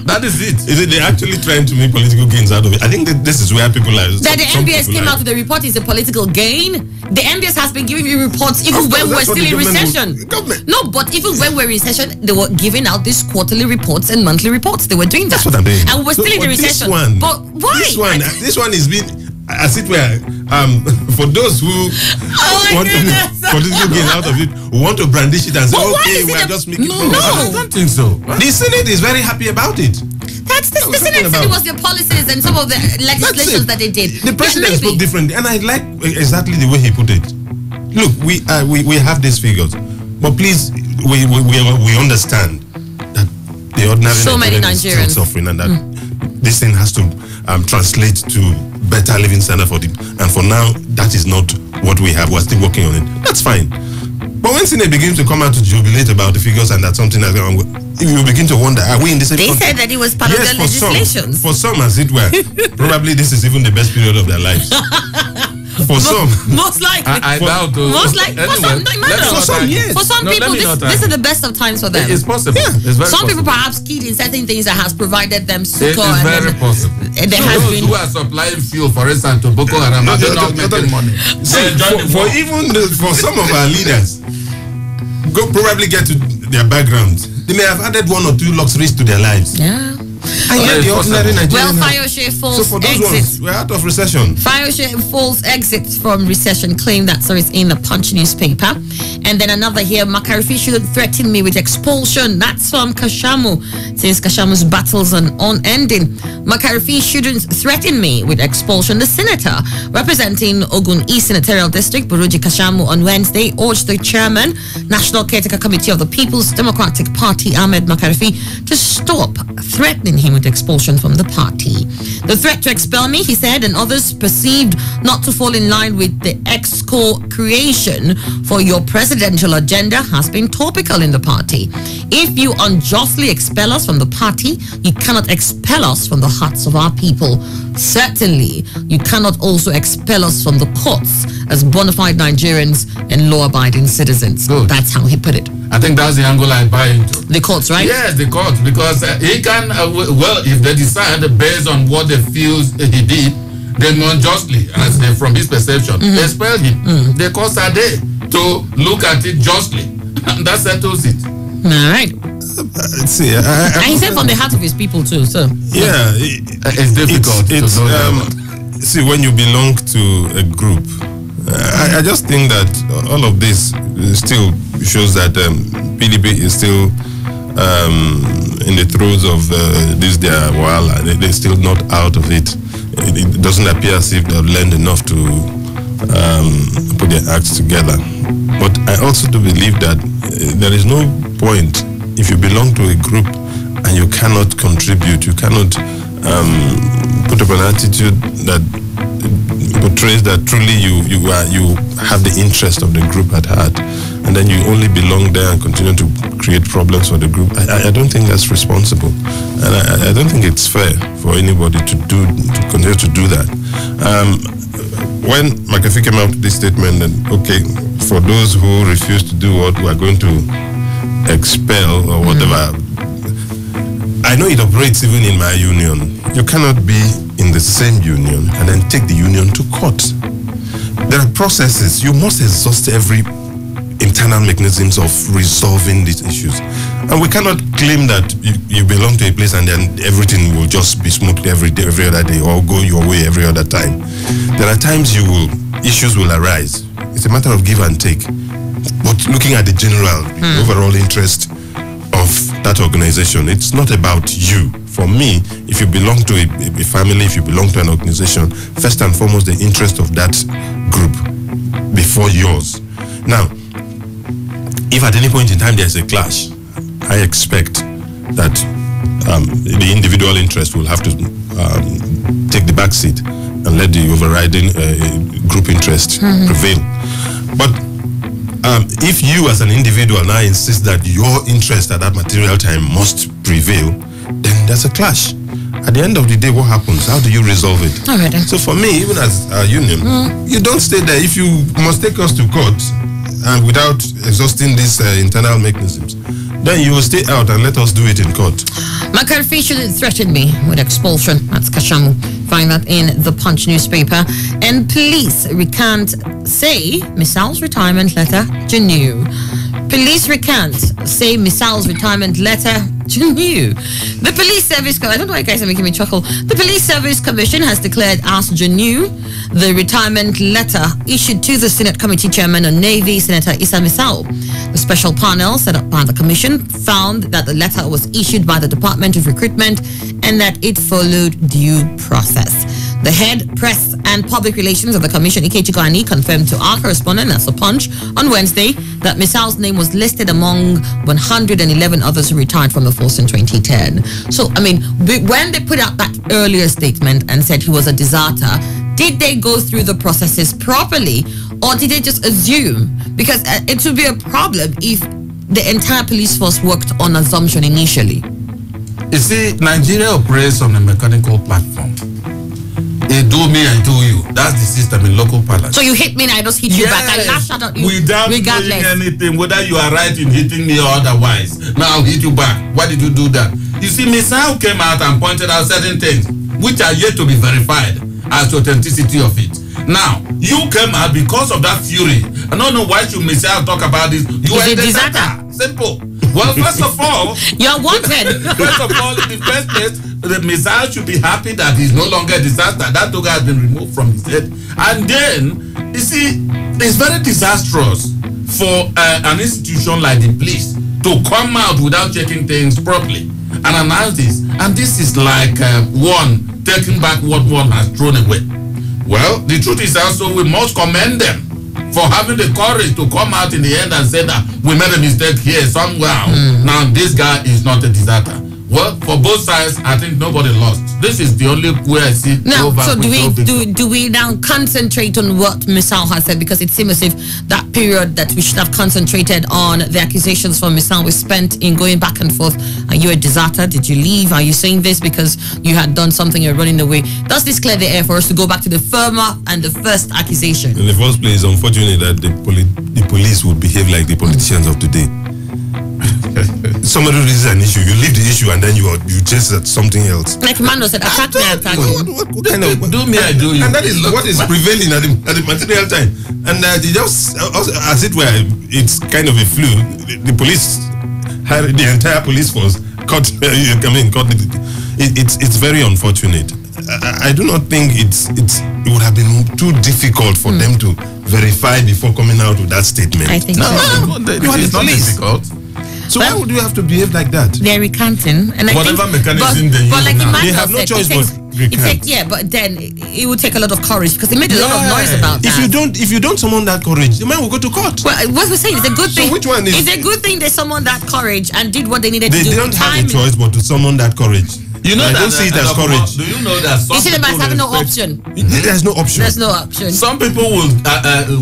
That is it. Is it they're actually trying to make political gains out of it? I think that this is where people are. That the NBS came out with the report is a political gain. The NBS has been giving you reports even when we're still in recession. No, but even when we're in recession, they were giving out these quarterly reports and monthly reports. They were doing that. That's what I'm saying. And we're still in the recession. But why? This one is being, as it were, for those who want to make political gain out of it, who want to brandish it and say, okay, we are just making progress. I don't think so. The Senate is very happy about it. That's the Senate said it was their policies and some of the legislations that they did. The president spoke differently, and I like exactly the way he put it. Look, we have these figures, but please, we understand that the ordinary so many Nigerians is still suffering, and that this thing has to translate to better living standard for them. And for now, that is not what we have. We're still working on it. That's fine. But when Senate begins to come out to jubilate about the figures and that something has gone, you begin to wonder, are we in the same country? They said that it was part of their legislation. For some, as it were, probably this is even the best period of their lives. For some, most likely. I doubt. Most likely. Anyway, for some, yes. For some people, this is the best of times for them. It's possible. Yeah. It's very some possible. people perhaps keyed in certain things that has provided them succor. It is very possible. There has those been who are supplying fuel, for instance, to Boko Haram, are they not making money? For some of our leaders, probably get to their backgrounds. They may have added 1 or 2 luxuries to their lives. Yeah. And yet the ordinary Nigerian. Well, Fayose falls so for those exits. ones, we're out of recession. Fayose falls exits from recession. Claim that so it's in the Punch newspaper. And then another here, Makarifi should threaten me with expulsion. That's from Kashamu. Since Kashamu's battles are unending, Makarifi shouldn't threaten me with expulsion. The senator representing Ogun East Senatorial District, Buruji Kashamu, on Wednesday urged the chairman, National Caretaker Committee of the People's Democratic Party, Ahmed Makarifi, to stop threatening him with expulsion from the party. The threat to expel me, he said, and others perceived not to fall in line with the EXCO creation for your presidential agenda has been topical in the party. If you unjustly expel us from the party, you cannot expel us from the hearts of our people. Certainly, you cannot also expel us from the courts as bona fide Nigerians and law-abiding citizens. Good. That's how he put it. I think that's the angle I buy into. The courts, right? Yes, the courts, because he can, well, if they decide based on what they feel he did, they unjustly, as from his perception, expel him. The courts are there to look at it justly, and that settles it. All right. See, and he said from the heart of his people too, so. Yeah, it's difficult to know that. See, when you belong to a group, I just think that all of this still shows that PDP is still in the throes of this their while. They're still not out of it. It doesn't appear as if they've learned enough to put their acts together. But I also do believe that there is no point if you belong to a group and you cannot contribute, you cannot put up an attitude that portrays that truly you have the interest of the group at heart, and then you only belong there and continue to create problems for the group. I don't think that's responsible, and I don't think it's fair for anybody to continue to do that. When McAfee came out with this statement, that okay, for those who refuse to do what we are going to expel or whatever, I know it operates even in my union. You cannot be in the same union and then take the union to court. There are processes. You must exhaust every internal mechanisms of resolving these issues. And we cannot claim that you belong to a place and then everything will just be smooth every other day or go your way every other time. There are times issues will arise. It's a matter of give and take. But looking at the general, the overall interest of that organization, it's not about you. For me, if you belong to a family, if you belong to an organization, first and foremost, the interest of that group before yours. Now, if at any point in time there's a clash, I expect that the individual interest will have to take the back seat and let the overriding group interest prevail. But if you as an individual now insist that your interest at that material time must prevail, then there's a clash. At the end of the day, what happens? How do you resolve it? All right. So for me, even as a union, you don't stay there. If you must take us to court and without exhausting these internal mechanisms, then you will stay out and let us do it in court. McCarthy shouldn't threaten me with expulsion. That's Kashamu. Find that in the Punch newspaper. And police recant say Misal's retirement letter genuine. Police recant say Misal's retirement letter genuine. The Police Service, I don't know why you guys are making me chuckle. The Police Service Commission has declared as genuine the retirement letter issued to the Senate Committee Chairman on Navy, Senator Issa Misal. The special panel set up by the Commission found that the letter was issued by the Department of Recruitment and that it followed due process. The head press and public relations of the Commission, Ike Chikani, confirmed to our correspondent, that's the Punch, on Wednesday that Misal's name was listed among 111 others who retired from the force in 2010. So, I mean, when they put out that earlier statement and said he was a deserter, did they go through the processes properly, or did they just assume? Because it would be a problem if the entire police force worked on assumption initially. You see, Nigeria operates on a mechanical platform. They do me, I do you. That's the system in local parlance. So you hit me and I just hit you back. I lash out at you without doing anything, whether you are right in hitting me or otherwise. Now I'll hit you back. Why did you do that? You see, Misal came out and pointed out certain things which are yet to be verified as to authenticity of it. Now, you came out because of that fury. I don't know why should Misal talk about this. You are a deserter. Simple. Well, first of all, you're wanted. First of all, in the first place, the Messiah should be happy that he's no longer a disaster. That dog has been removed from his head. And then, you see, it's very disastrous for an institution like the police to come out without checking things properly and announce this. And this is like one taking back what one has thrown away. Well, the truth is also we must commend them for having the courage to come out in the end and say that we made a mistake here somewhere. Now this guy is not a deserter. Well, for both sides, I think nobody lost. This is the only way I see. Now, so do we now concentrate on what Misal has said? Because it seems as if that period that we should have concentrated on the accusations from Misal was spent in going back and forth. Are you a deserter? Did you leave? Are you saying this because you had done something, you're running away? Does this clear the air for us to go back to the firmer and the first accusation? In the first place, unfortunately, that the police would behave like the politicians of today. Somebody raises an issue, you leave the issue, and then you chase at something else. Like Mando said, attack me, attack you. What kind of do me, I do you? And that is what is prevailing at the material time. And just as it were, it's kind of a flu. The police, the entire police force, it's very unfortunate. I do not think it would have been too difficult for them to verify before coming out with that statement. I think so. It's not difficult. So why would you have to behave like that? They're recanting, and whatever mechanism they use, they have no choice but recant. But then it would take a lot of courage because they made a lot of noise about that. If you don't summon that courage, the man will go to court. Well, what we're saying is a good thing. So which one is? It's a good thing they summoned that courage and did what they needed to do. They don't have a choice but to summon that courage. You know, I don't see it as courage. Do you know that some people have no option? There's no option. There's no option. Some people will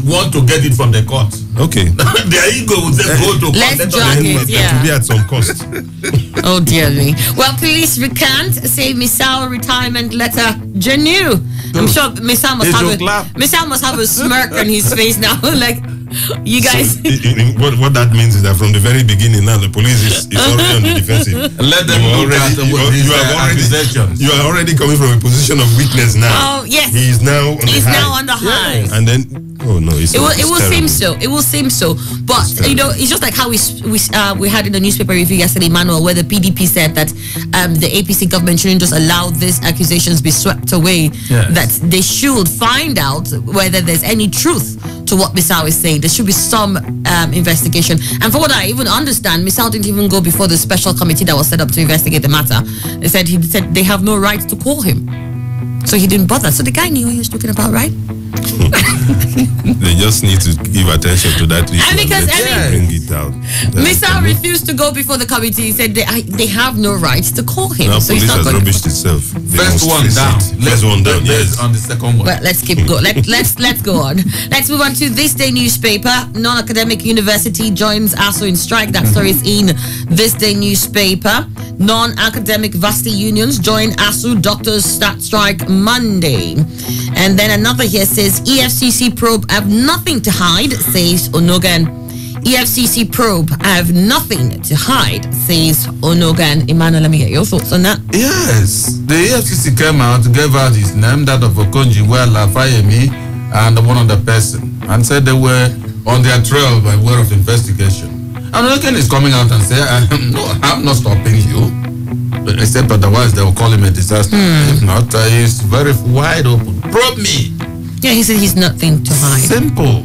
want to get it from the court. Okay. Their ego will just go to court. Let's drag it. It will be at some cost. Oh dear me. Well, police recant, say Misal retirement letter genuine. I'm sure Misal must have a smirk on his face now. Like, you guys. So, what that means is that from the very beginning now the police is already on the defensive. Let them you are already coming from a position of weakness now. Oh yes. He is now on He's the high. now on the high. And then it will seem so. It will seem so. But it's just like how we had in the newspaper review yesterday, Emmanuel, where the PDP said that the APC government shouldn't just allow these accusations be swept away. Yes. That they should find out whether there's any truth to what Misal is saying. There should be some investigation. And for what I even understand, Misal didn't even go before the special committee that was set up to investigate the matter. He said they have no right to call him. So he didn't bother. So the guy knew what he was talking about, right? They just need to give attention to that issue. And because bring it out. Misal refused to go before the committee. He said they have no right to call him. Now So police has rubbished itself. First one down. First one down. Yes. On the second one. Well, let's keep going. Let's go on. Let's move on to This Day newspaper. Non-academic university joins ASU in strike. That story is in This Day newspaper. Non-academic varsity unions join ASU doctors start strike Monday. And then another here says EFCC probe have nothing to hide, says Onogan. EFCC probe have nothing to hide, says Onogan. Emmanuel, let me get your thoughts on that. Yes, the EFCC came out, gave out his name, that of Okonji Wela Fayemi, and one other person, and said they were on their trail by way of investigation. And Onogan is coming out and saying, no, I'm not stopping you. Except otherwise they will call him a disaster. If not, he's very wide open. Probe me. Yeah, he said he's nothing to hide. Simple.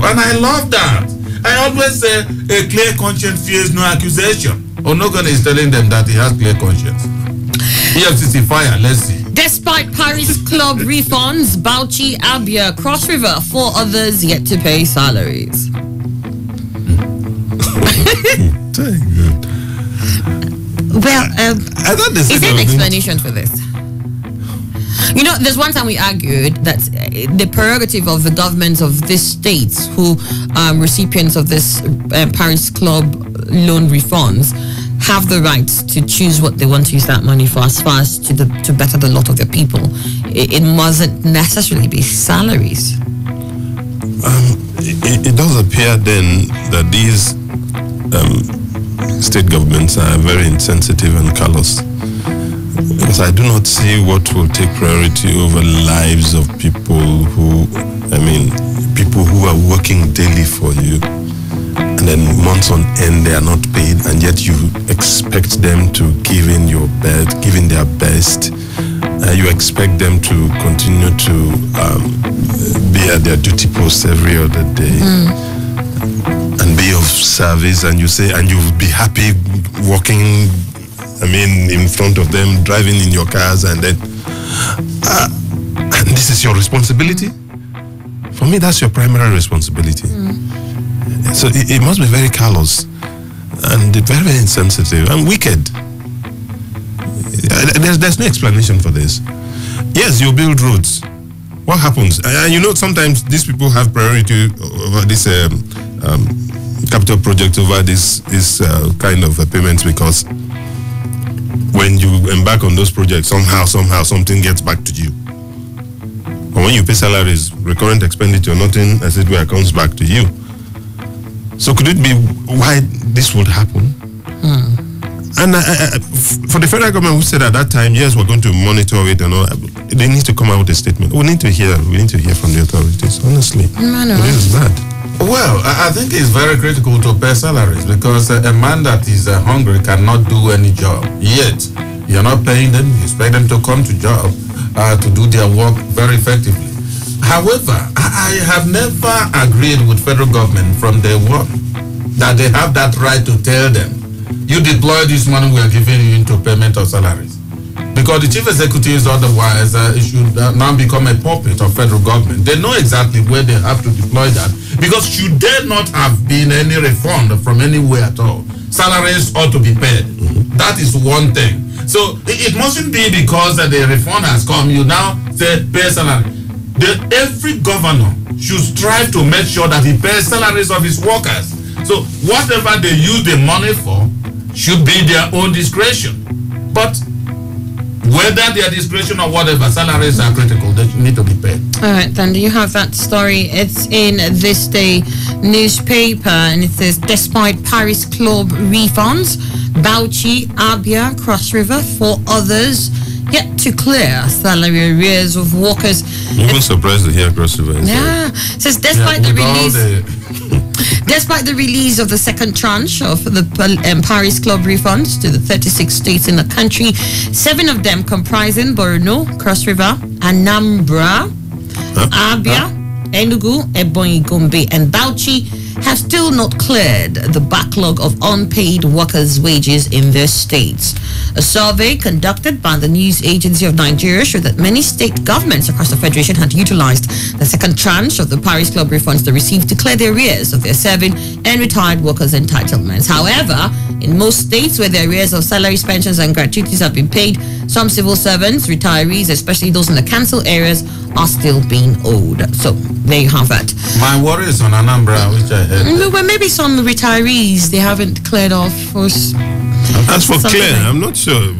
And I love that. I always say a clear conscience fears no accusation. Onogan is telling them that he has clear conscience. EFCC fire, let's see. Despite Paris club refunds, Bauchi, Abia, Cross River, 4 others yet to pay salaries. Well, is there an explanation for this? You know, there's one time we argued that the prerogative of the governments of these states who are recipients of this Paris Club loan refunds have the right to choose what they want to use that money for as far as to better the lot of their people. It mustn't necessarily be salaries. It does appear then that these state governments are very insensitive and callous. Because I do not see what will take priority over lives of people people who are working daily for you, and then months on end they are not paid, and yet you expect them to give in their best. You expect them to continue to be at their duty posts every other day and be of service, and you'll be happy walking in front of them, driving in your cars, and then and this is your responsibility. For me, that's your primary responsibility. So it must be very callous and very, very insensitive and wicked. There's no explanation for this. Yes, you build roads. What happens? Sometimes these people have priority over this capital project over this kind of payments, because when you embark on those projects, somehow something gets back to you. But when you pay salaries, recurrent expenditure, nothing as it were comes back to you. So could it be why this would happen? And for the federal government who said at that time, yes, we're going to monitor it and all, they need to come out with a statement. We need to hear from the authorities, honestly. This is bad. Well, I think it's very critical to pay salaries, because a man that is hungry cannot do any job. Yet, you're not paying them, you expect them to come to job to do their work very effectively. However, I have never agreed with federal government from day one that they have that right to tell them, you deploy this money we are giving you into payment of salaries. Because the chief executives otherwise should now become a puppet of federal government. They know exactly where they have to deploy that. Because should there not have been any refund from anywhere at all, salaries ought to be paid. That is one thing. So it mustn't be because the refund has come, you now say pay salary. Every governor should strive to make sure that he pays salaries of his workers. So whatever they use the money for should be their own discretion. But whether their discretion or whatever, salaries are critical. They need to be paid. All right, then, do you have that story? It's in This Day newspaper, and it says, despite Paris Club refunds, Bauchi, Abia, Cross River, 4 others yet to clear salary arrears of workers. I'm even surprised to hear Cross River. Yeah, it says despite the release of the second tranche of the Paris Club refunds to the 36 states in the country, 7 of them comprising Borno, Cross River, Anambra, Abia, Enugu, Ebonyi, Gombe, and Bauchi have still not cleared the backlog of unpaid workers' wages in their states. A survey conducted by the News Agency of Nigeria showed that many state governments across the Federation had utilized the second tranche of the Paris Club refunds they received to clear the arrears of their serving and retired workers' entitlements. However, in most states where the arrears of salaries, pensions, and gratuities have been paid, some civil servants, retirees, especially those in the council areas, are still being owed. So there you have that. My worry is on Anambra, which I heard. Well, maybe some retirees they haven't cleared off. As for clear, I'm not sure.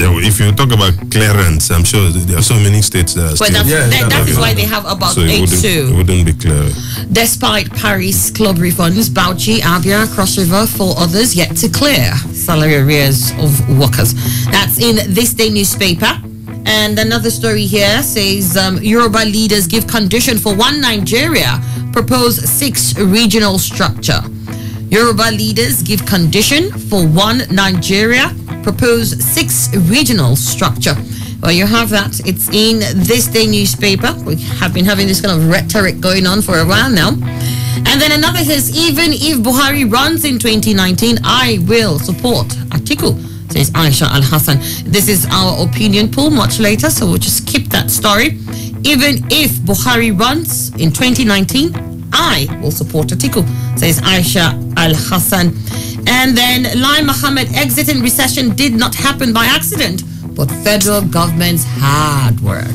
If you talk about clearance, I'm sure there are so many states that are still. That is why they have about 8 it wouldn't be clear. Despite Paris Club refunds, Bauchi, Abia, Cross River, 4 others yet to clear salary arrears of workers. That's in This Day newspaper. And another story here says Yoruba leaders give condition for One Nigeria, propose 6 regional structure. Yoruba leaders give condition for One Nigeria, propose 6 regional structure. Well, you have that. It's in This Day newspaper. We have been having this kind of rhetoric going on for a while now. And then another says, even if Buhari runs in 2019, I will support Atiku, says Aisha Al-Hassan. This is our opinion poll much later, so we'll just skip that story. Even if Buhari runs in 2019, I will support Atiku, says Aisha Al-Hassan. And then Lai Mohammed exiting recession did not happen by accident, but federal government's hard work.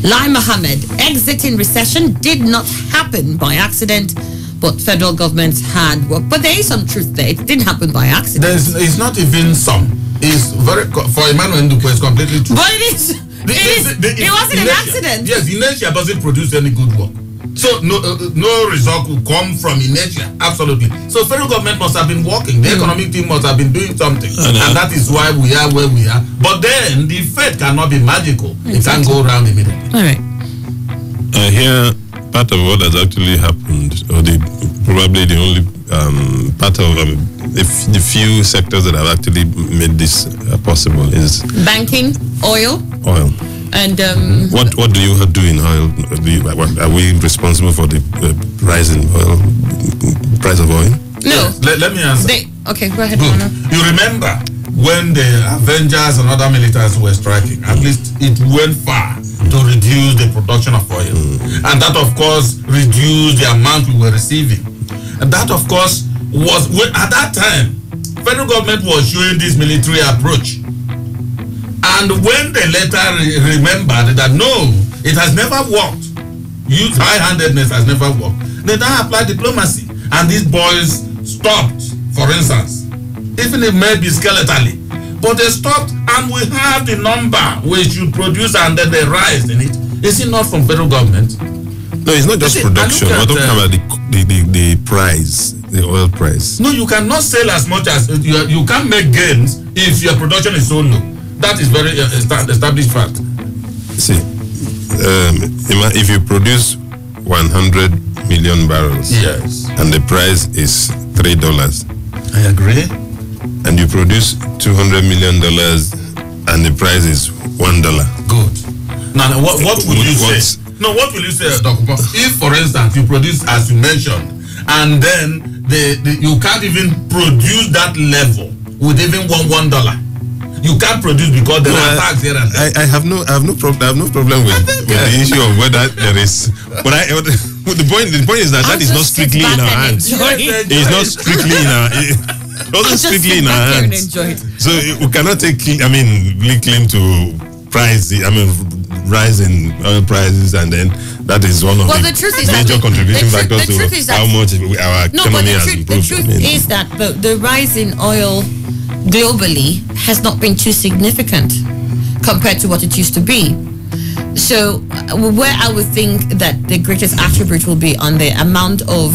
Lai Mohammed exiting recession did not happen by accident, but federal government's hard work. But there is some truth there. It didn't happen by accident. It's not even some. It's very, for Emmanuel Ndukwe, it's completely true. But it is. It wasn't an accident. Yes, inertia doesn't produce any good work. So no result will come from inertia. Absolutely. So federal government must have been working. The economic team must have been doing something. And that is why we are where we are. But then the fate cannot be magical. It can't go around immediately. All right. Here, part of what has actually happened, or probably the only part of the few sectors that have actually made this possible is banking, oil. And what do you do in oil? Are we responsible for the rise in oil, price of oil? No. Let me answer. Okay, go ahead. You remember when the Avengers and other militaries were striking? At least it went far to reduce the production of oil, and that of course reduced the amount we were receiving. And that of course was at that time federal government was showing this military approach. And when they later remembered that no, it has never worked, use high-handedness has never worked, they now applied diplomacy, and these boys stopped, for instance, even if maybe skeletally, but they stopped, and we have the number we should produce, and then they rise in it. Is it not from federal government? No, it's not just production. We're talking about the price, the oil price. No, you cannot sell as much as you can't make gains if your production is so low. That is very established fact. See, if you produce 100 million barrels, yes, and the price is $3, I agree. And you produce $200 million, and the price is $1. Good. Now, what would you say? No, what will you say, Dr. If, for instance, you produce as you mentioned, and then you can't even produce that level with even $1. You can't produce because there are tax here and there. I have no problem with the issue of whether there is. But the point is that is not strictly in our hands. It's not strictly in our. It wasn't strictly in our hands. So we cannot take. Claim to price. Rise in oil prices, and then that is one of the major contributing factors to how much our economy has improved. The truth is that the rise in oil globally has not been too significant compared to what it used to be. So where I would think that the greatest attribute will be on the amount of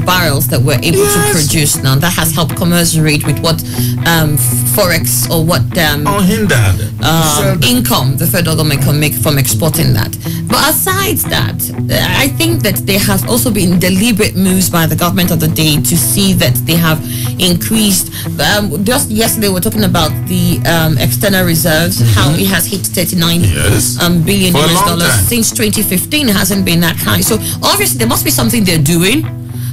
barrels that we're able to produce now. That has helped commensurate with what forex or what income the federal government can make from exporting that. But aside that, I think that there has also been deliberate moves by the government of the day to see that they have increased. Just yesterday we were talking about the external reserves, how it has hit 39 billion US dollars since 2015. It hasn't been that high. So obviously there must be something they're doing.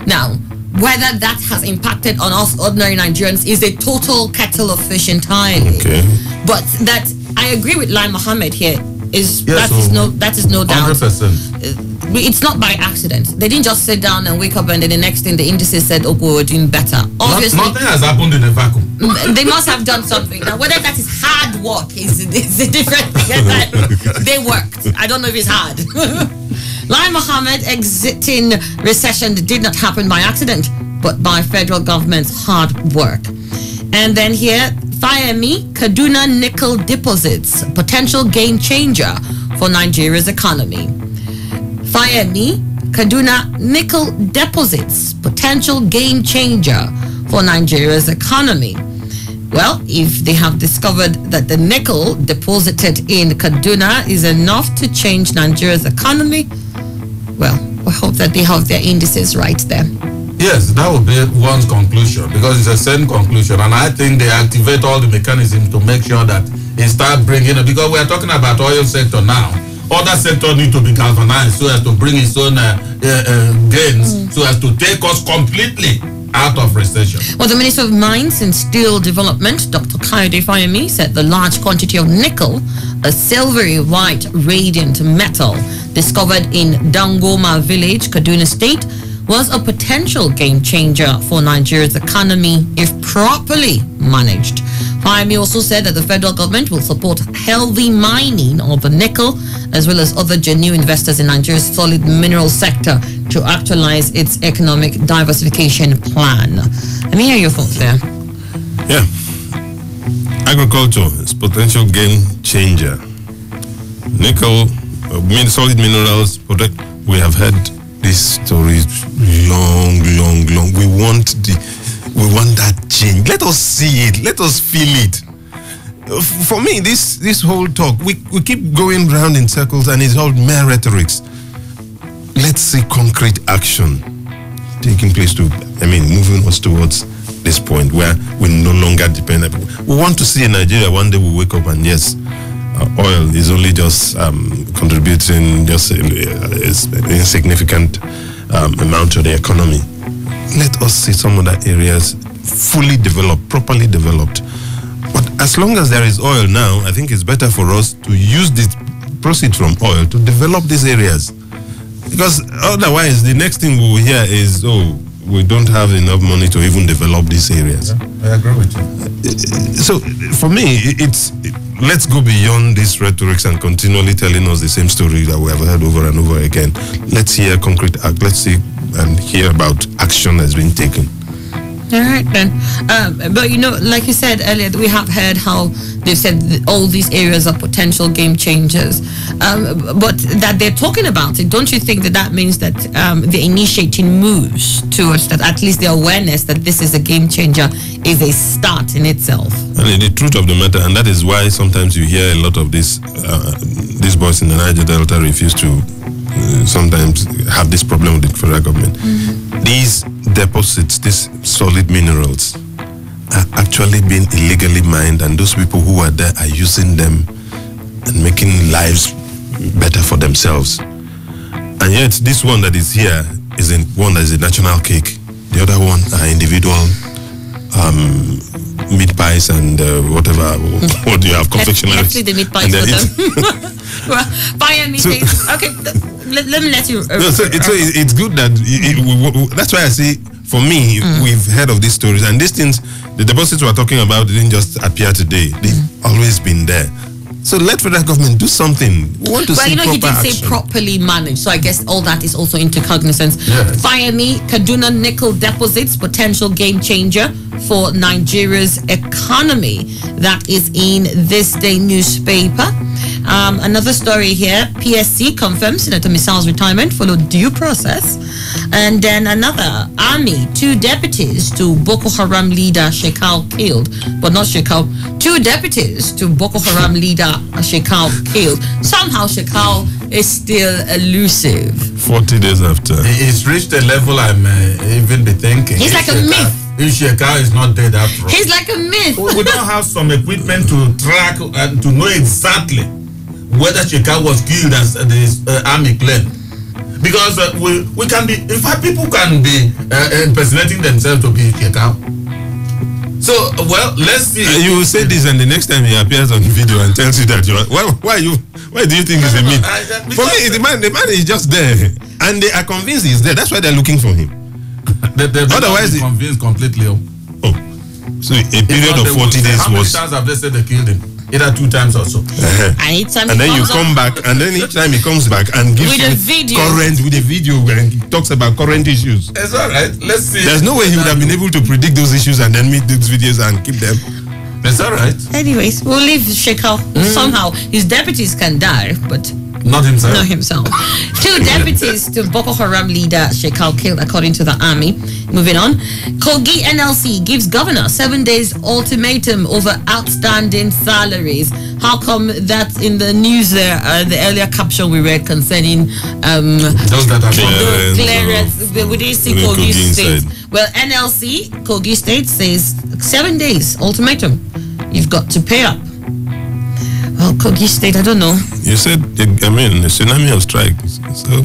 Now, whether that has impacted on us ordinary Nigerians is a total kettle of fish entirely. Okay. But that I agree with Lai Mohammed here that is no doubt. 100%. It's not by accident. They didn't just sit down and wake up and then the next thing the indices said, oh, we're doing better. Obviously, nothing has happened in a vacuum. They must have done something. Now, whether that is hard work is a different thing. They worked. I don't know if it's hard. Lai Mohammed exiting recession did not happen by accident, but by federal government's hard work. And then here, Fayemi, Kaduna nickel deposits, potential game changer for Nigeria's economy. Fayemi, Kaduna nickel deposits, potential game changer for Nigeria's economy. Well, if they have discovered that the nickel deposited in Kaduna is enough to change Nigeria's economy, well, we hope that they have their indices right there. Yes, that would be one's conclusion, because it's a same conclusion, and I think they activate all the mechanisms to make sure that it start bringing it, because we are talking about oil sector now. Other sectors need to be galvanized so as to bring its own gains, so as to take us completely out of recession. Well, the Minister of Mines and Steel Development, Dr. Kayode Fayemi, said the large quantity of nickel, a silvery white radiant metal discovered in Dangoma village, Kaduna State, was a potential game changer for Nigeria's economy if properly managed. Fayemi also said that the federal government will support healthy mining of the nickel as well as other genuine investors in Nigeria's solid mineral sector to actualize its economic diversification plan. Let me hear your thoughts there. Yeah. Agriculture is potential game changer. Nickel, solid minerals, we have heard these stories long. We want that change. Let us see it. Let us feel it. For me, this whole talk, we keep going round in circles and it's all mere rhetorics. Let's see concrete action taking place moving us towards this point where we no longer depend. We want to see in Nigeria one day we wake up and yes, oil is only just contributing just an insignificant amount to the economy. Let us see some other areas fully developed, properly developed. But as long as there is oil now, I think it's better for us to use the proceeds from oil to develop these areas. Because otherwise, the next thing we will hear is, we don't have enough money to even develop these areas. Yeah, I agree with you. So, for me, let's go beyond these rhetorics and continually telling us the same story that we have heard over and over again. Let's hear concrete act. Let's see and hear about action that's been taken. All right then. But like you said earlier, we have heard how they've said all these areas are potential game changers. But that they're talking about it, don't you think that means that they're initiating moves towards that, at least the awareness that this is a game changer is a start in itself? And the truth of the matter, and that is why sometimes you hear a lot of these boys in the Niger Delta refuse to sometimes have this problem with the federal government. These deposits, these solid minerals, are actually being illegally mined, and those people who are there are using them and making lives better for themselves. And yet, this one that is here is one that is a national cake. The other one are individual meat pies and whatever. What do you have? Confectionery. Let's see the meat pies for them. Well, Fayemi says, okay, let me let you. It's good that that's why I say, for me, we've heard of these stories and these things. The deposits we're talking about didn't just appear today; they've always been there. So let federal government do something. We want to see proper action. He did say properly managed, so I guess all that is also into cognizance. Yes. Fayemi, Kaduna nickel deposits, potential game changer for Nigeria's economy. That is in this day newspaper. Another story here, PSC confirms Senator Misal's retirement followed due process. And then another, Army, 2 deputies to Boko Haram leader Shekau killed, but not Shekau. 2 deputies to Boko Haram leader Shekau killed. Somehow Shekau is still elusive. 40 days after. It's reached a level I'm even be thinking. He's like a myth. If Shekau is not dead after all. He's like a myth. We don't have some equipment to track and to know exactly whether Shekau was killed as the army claimed. Because we can be, in fact, people can be impersonating themselves to be Shekau. So, well, let's see. You will say this, and the next time he appears on video and tells you that why do you think he's a myth? For me, the man is just there, and they are convinced he's there. That's why they're looking for him. Otherwise, convinced completely. So a period of 40 days how many times have they said they killed him? Either 2 times or so. And then you come back, and then each time he comes back and gives with you with a video and he talks about current issues. It's all right. Let's see. There's no way he would have been able to predict those issues and then make those videos and keep them. It's all right. Anyways, we'll leave Shekau. Somehow his deputies can die, but not himself. Not himself. 2 deputies to Boko Haram leader Shekau killed, according to the army. Moving on. Kogi NLC gives governor 7 days ultimatum over outstanding salaries. How come that's in the news there? The earlier caption we read concerning those that are clearance. We didn't see Kogi State. Well, NLC, Kogi State says 7 days ultimatum. You've got to pay up. Well, Kogi State, I don't know. You said, a tsunami of strikes. So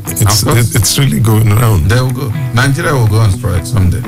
it's really going around. They will go. Nigeria will go on strike someday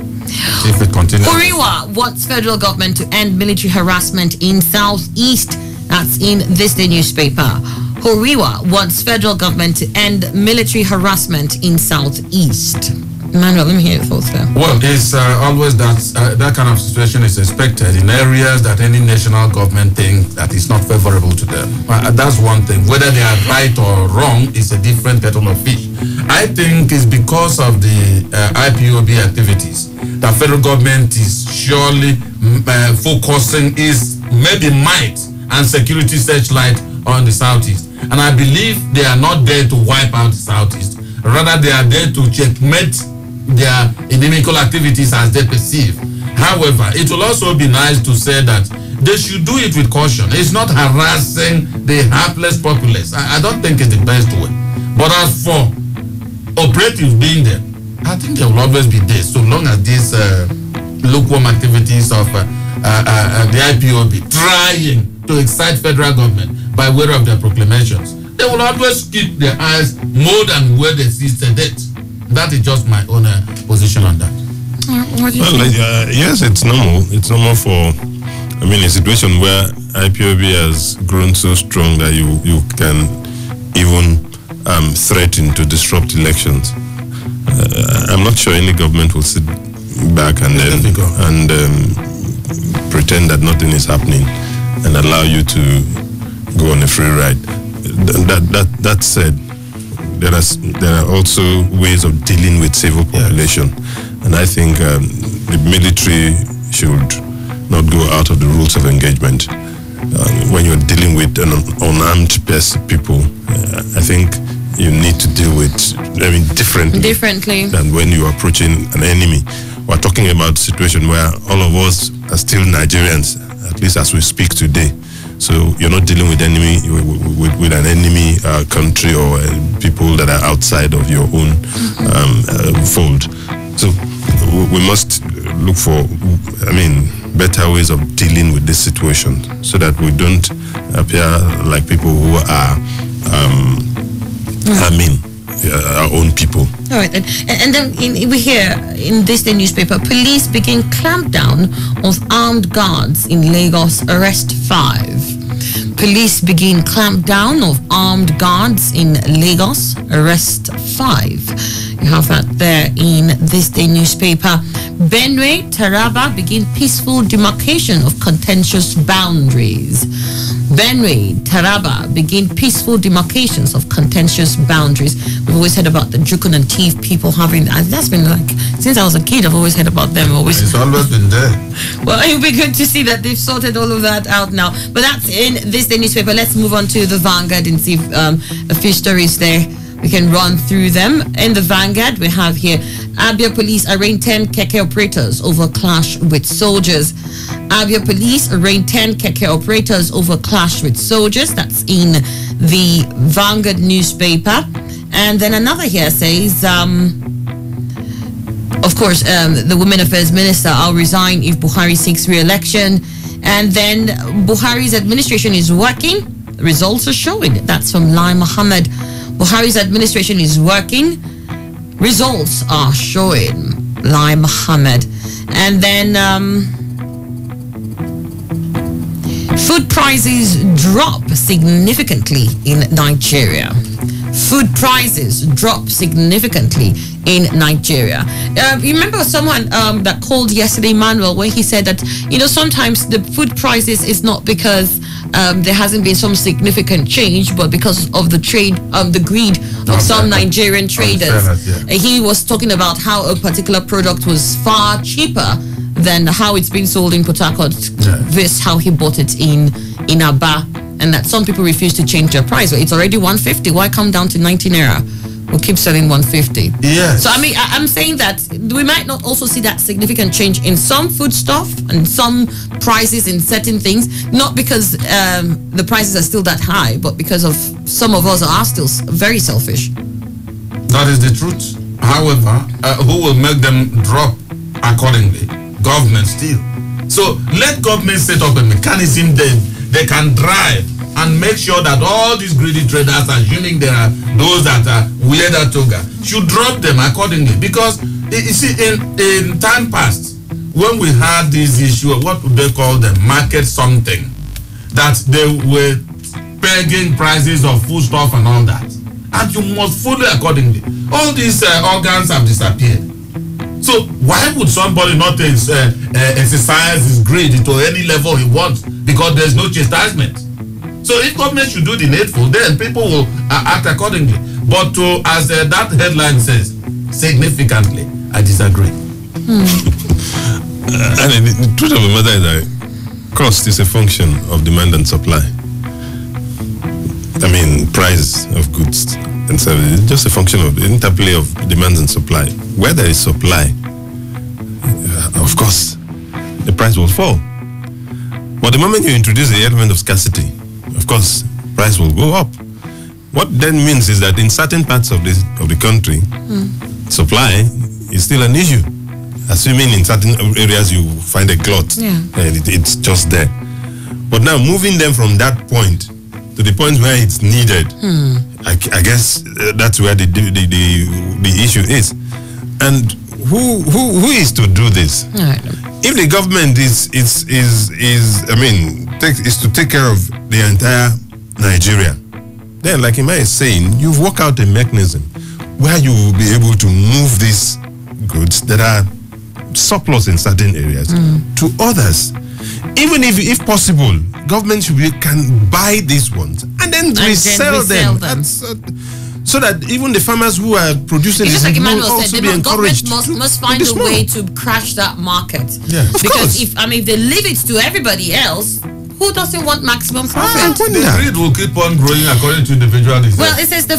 if it continues. Horiwa wants federal government to end military harassment in Southeast. That's in this day newspaper. Horiwa wants federal government to end military harassment in Southeast. Emmanuel, let me hear your thoughts there. Well, it's always that kind of situation is expected in areas that any national government thinks that is not favorable to them. That's one thing. Whether they are right or wrong is a different kettle of fish. I think it's because of the IPOB activities that federal government is surely focusing is maybe might and security searchlight on the Southeast. And I believe they are not there to wipe out the Southeast. Rather, they are there to checkmate their inimical activities as they perceive. However, it will also be nice to say that they should do it with caution. It's not harassing the hapless populace. I don't think it's the best way. But as for operatives being there, I think they will always be there so long as these lukewarm activities of the IPOB trying to excite federal government by way of their proclamations, they will always keep their eyes more than where they see sedate. That is just my own position on that. What do you think? Yes, it's normal. It's normal for, a situation where IPOB has grown so strong that you can even threaten to disrupt elections. I'm not sure any government will sit back and pretend that nothing is happening and allow you to go on a free ride. That said, there are also ways of dealing with civil population, and I think the military should not go out of the rules of engagement. When you're dealing with unarmed people, I think you need to deal with differently than when you are approaching an enemy. We're talking about a situation where all of us are still Nigerians, at least as we speak today. So you're not dealing with enemy with an enemy country or people that are outside of your own fold. So we must look for, better ways of dealing with this situation so that we don't appear like people who are harming our own people. All right, and then we hear in this day newspaper, police begin clampdown of armed guards in Lagos, arrest 5. Police begin clampdown of armed guards in Lagos, arrest 5. You have that there in this day newspaper. Benue, Taraba begin peaceful demarcation of contentious boundaries. Benue, Taraba begin peaceful demarcations of contentious boundaries. We've always heard about the Jukun and Tiv people having, that's been like, since I was a kid, I've always heard about them. It's always been there. Well, it would be good to see that they've sorted all of that out now. But that's in this day newspaper. Let's move on to the Vanguard and see if a few stories there. We can run through them. In the Vanguard, we have here, Abia police arraign 10 keke operators over clash with soldiers. Abia police arraign 10 keke operators over clash with soldiers. That's in the Vanguard newspaper. And then another here says, of course, the Women Affairs Minister, I'll resign if Buhari seeks re-election. And then Buhari's administration is working. Results are showing. That's from Lai Mohammed. Buhari's administration is working. Results are showing. Lai Mohammed. And then food prices drop significantly in Nigeria. Food prices drop significantly in Nigeria. You remember someone that called yesterday, Manuel, where he said that, sometimes the food prices is not because there hasn't been some significant change, but because of the trade, the greed of some Nigerian traders. He was talking about how a particular product was far cheaper than how it's been sold in Port Harcourt, versus how he bought it in Aba, and that some people refuse to change their price. It's already 150. Why come down to 19 naira? We'll keep selling 150. Yes. So I'm saying that we might not also see that significant change in some food stuff and some prices in certain things, not because the prices are still that high, but because of some of us are still very selfish. That is the truth. However, who will make them drop accordingly? Government still. So let government set up a mechanism that they can drive and make sure that all these greedy traders, assuming there are those that are weird at toga, should drop them accordingly. Because you see, in time past, when we had this issue, what would they call them? Market something, that they were pegging prices of foodstuff and all that, and you must follow accordingly. All these organs have disappeared. So why would somebody not exercise his greed to any level he wants because there's no chastisement? So if government should do the needful, then people will act accordingly. But as that headline says, significantly, I disagree. And the truth of the matter is that cost is a function of demand and supply. I mean, price of goods and services is just a function of the interplay of demand and supply. Where there is supply, of course, the price will fall. But the moment you introduce the element of scarcity, of course, price will go up. What then means is that in certain parts of the country, supply is still an issue. Assuming in certain areas you find a glut, and it's just there. But now moving them from that point to the point where it's needed, I guess that's where the issue is. And who is to do this? If the government is to take care of the entire Nigeria, then like Ima is saying, you've worked out a mechanism where you will be able to move these goods that are surplus in certain areas to others. Even if possible, government can buy these ones and then resell them. So that even the farmers who are producing it's this just like will also be encouraged. Government must find a way to crash that market. Yeah, because if they leave it to everybody else, who doesn't want maximum profit? The greed will keep on growing according to individual needs. Well, it says the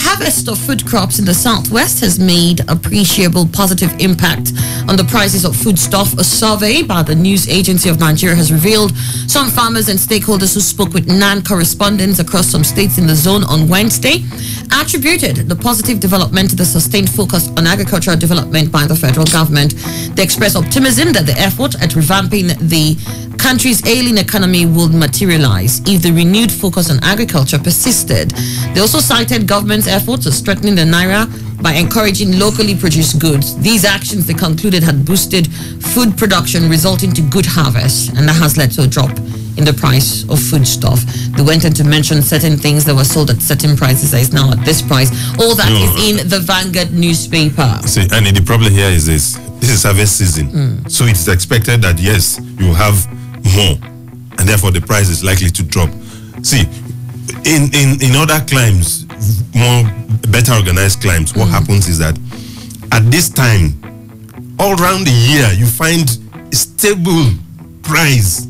harvest of food crops in the southwest has made appreciable positive impact on the prices of foodstuff. A survey by the News Agency of Nigeria has revealed some farmers and stakeholders who spoke with NAN correspondents across some states in the zone on Wednesday attributed the positive development to the sustained focus on agricultural development by the federal government. They expressed optimism that the effort at revamping the country's ailing economy would materialize if the renewed focus on agriculture persisted. They also cited government's efforts of strengthening the naira by encouraging locally produced goods. These actions, they concluded, had boosted food production, resulting to good harvests, and that has led to a drop in the price of foodstuff. They went on to mention certain things that were sold at certain prices that is now at this price. All that is in the Vanguard newspaper. See, and the problem here is this is harvest season. So it's expected that, yes, you have more, and therefore the price is likely to drop. See, in other climes, better organized climes, what happens is that at this time, all around the year, you find stable price.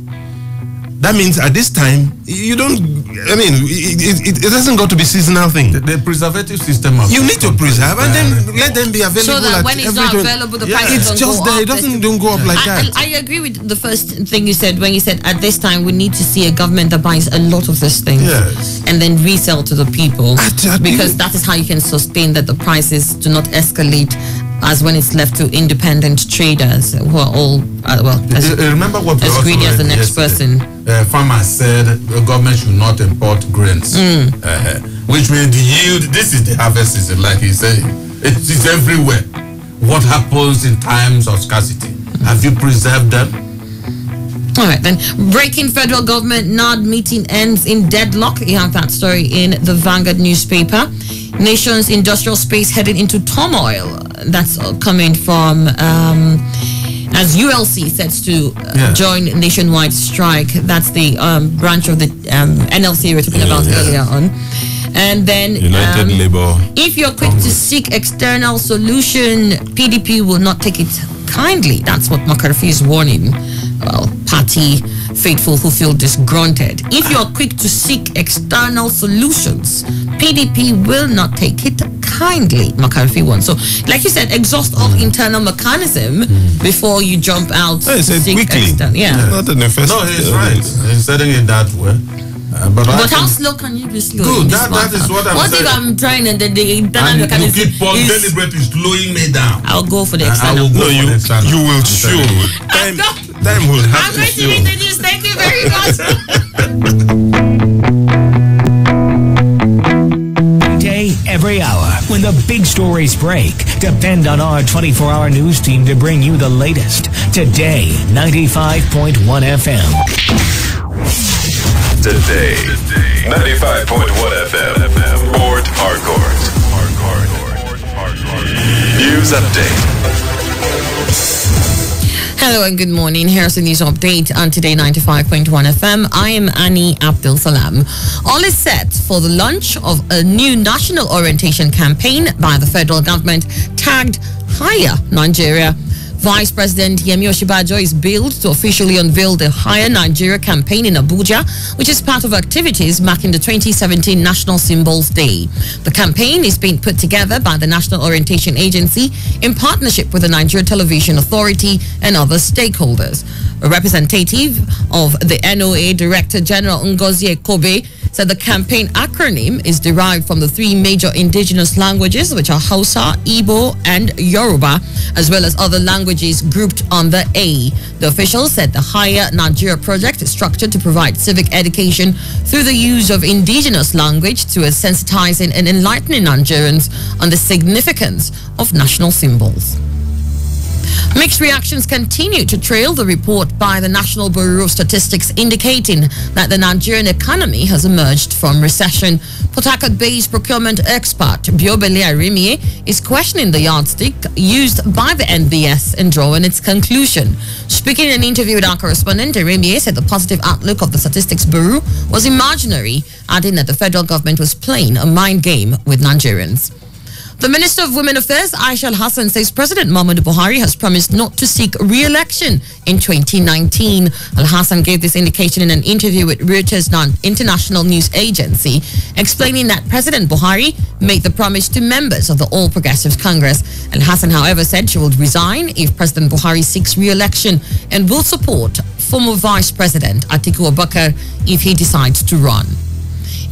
That means at this time, you don't, it doesn't got to be seasonal thing. The preservative system. You need to preserve and then let them be available. So that when it's not available, the price it's just there. It doesn't go up like that. I agree with the first thing you said when you said at this time we need to see a government that buys a lot of these things and then resell to the people, because that is how you can sustain that the prices do not escalate as when it's left to independent traders who are all remember what as greedy as the next person. Farmers said the government should not import grains, which means the yield. This is the harvest season, like he said. It's everywhere. What happens in times of scarcity? Have you preserved them? All right, then. Breaking federal government NAD meeting ends in deadlock. You have that story in the Vanguard newspaper. Nation's industrial space heading into turmoil. That's coming from as ULC sets to join nationwide strike. That's the branch of the NLC we were talking about earlier on. And then United Labour. If you're quick to seek external solution, PDP will not take it kindly. That's what McCarthy is warning. Well, party faithful who feel disgruntled. If you're quick to seek external solutions, PDP will not take it kindly, McCarthy wants. So, like you said, exhaust all internal mechanism before you jump out to seek external. Not in the first. No, he's right. He's setting it that way. But how slow can you be slow? Good, that is what I'm saying. What if I'm trying and the internal mechanism you keep on deliberately slowing me down? I'll go for the external. You will show. Time will have to show. I'm going to read the news. Thank you very much. Day, every hour, when the big stories break, depend on our 24-hour news team to bring you the latest. Today, 95.1 FM. Today, 95.1 FM, Port Harcourt. News update. Hello and good morning. Here's the news update on Today 95.1 FM. I am Annie Abdul Salam. All is set for the launch of a new national orientation campaign by the federal government tagged Higher Nigeria. Vice President Yemi Osinbajo is billed to officially unveil the Higher Nigeria campaign in Abuja, which is part of activities marking the 2017 National Symbols Day. The campaign is being put together by the National Orientation Agency in partnership with the Nigeria Television Authority and other stakeholders. A representative of the NOA Director General Ngozi Ekobe said the campaign acronym is derived from the three major indigenous languages, which are Hausa, Igbo, and Yoruba, as well as other languages grouped under A. The official said the Higher Nigeria project is structured to provide civic education through the use of indigenous language to sensitizing and enlightening Nigerians on the significance of national symbols. Mixed reactions continue to trail the report by the National Bureau of Statistics indicating that the Nigerian economy has emerged from recession. Port Harcourt-based procurement expert Biobele Arimie is questioning the yardstick used by the NBS in drawing its conclusion. Speaking in an interview with our correspondent, Arimie said the positive outlook of the Statistics Bureau was imaginary, adding that the federal government was playing a mind game with Nigerians. The Minister of Women Affairs, Aisha Al-Hassan, says President Muhammadu Buhari has promised not to seek re-election in 2019. Al-Hassan gave this indication in an interview with Reuters International News Agency, explaining that President Buhari made the promise to members of the All Progressives Congress. Al-Hassan, however, said she would resign if President Buhari seeks re-election and will support former Vice President Atiku Abubakar if he decides to run.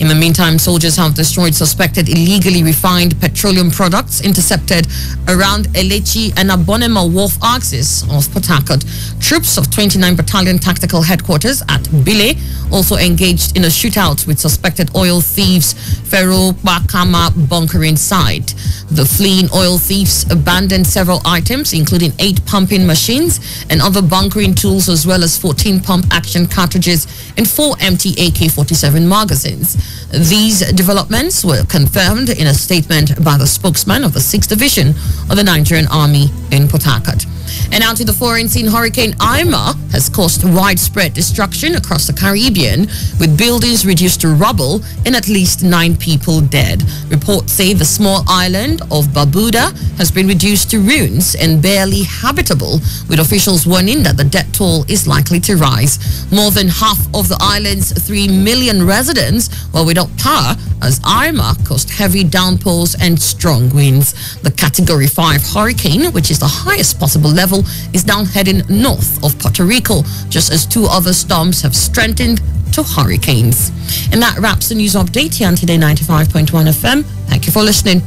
In the meantime, soldiers have destroyed suspected illegally refined petroleum products intercepted around Elechi and Abonema Wharf axis of Port Harcourt. Troops of 29 Battalion Tactical Headquarters at Bile also engaged in a shootout with suspected oil thieves Ferro Bakama bunkering site. The fleeing oil thieves abandoned several items, including 8 pumping machines and other bunkering tools, as well as 14 pump action cartridges and 4 empty AK-47 magazines. These developments were confirmed in a statement by the spokesman of the 6th Division of the Nigerian Army in Port Harcourt. And out to the foreign scene, Hurricane Irma has caused widespread destruction across the Caribbean, with buildings reduced to rubble and at least 9 people dead. Reports say the small island of Barbuda has been reduced to ruins and barely habitable, with officials warning that the death toll is likely to rise. More than half of the island's 3 million residents were without power as Irma caused heavy downpours and strong winds. The Category 5 hurricane, which is the highest possible level, is now heading north of Puerto Rico, just as 2 other storms have strengthened to hurricanes. And that wraps the news update here on Today 95.1 FM. Thank you for listening.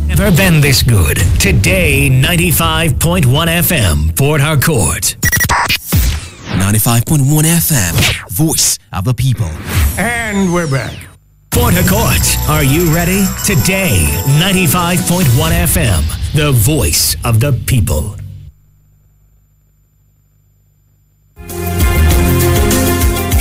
Never been this good. Today 95.1 FM, Port Harcourt. 95.1 FM, voice of the people. And we're back. Port Harcourt, are you ready? Today 95.1 FM, the voice of the people.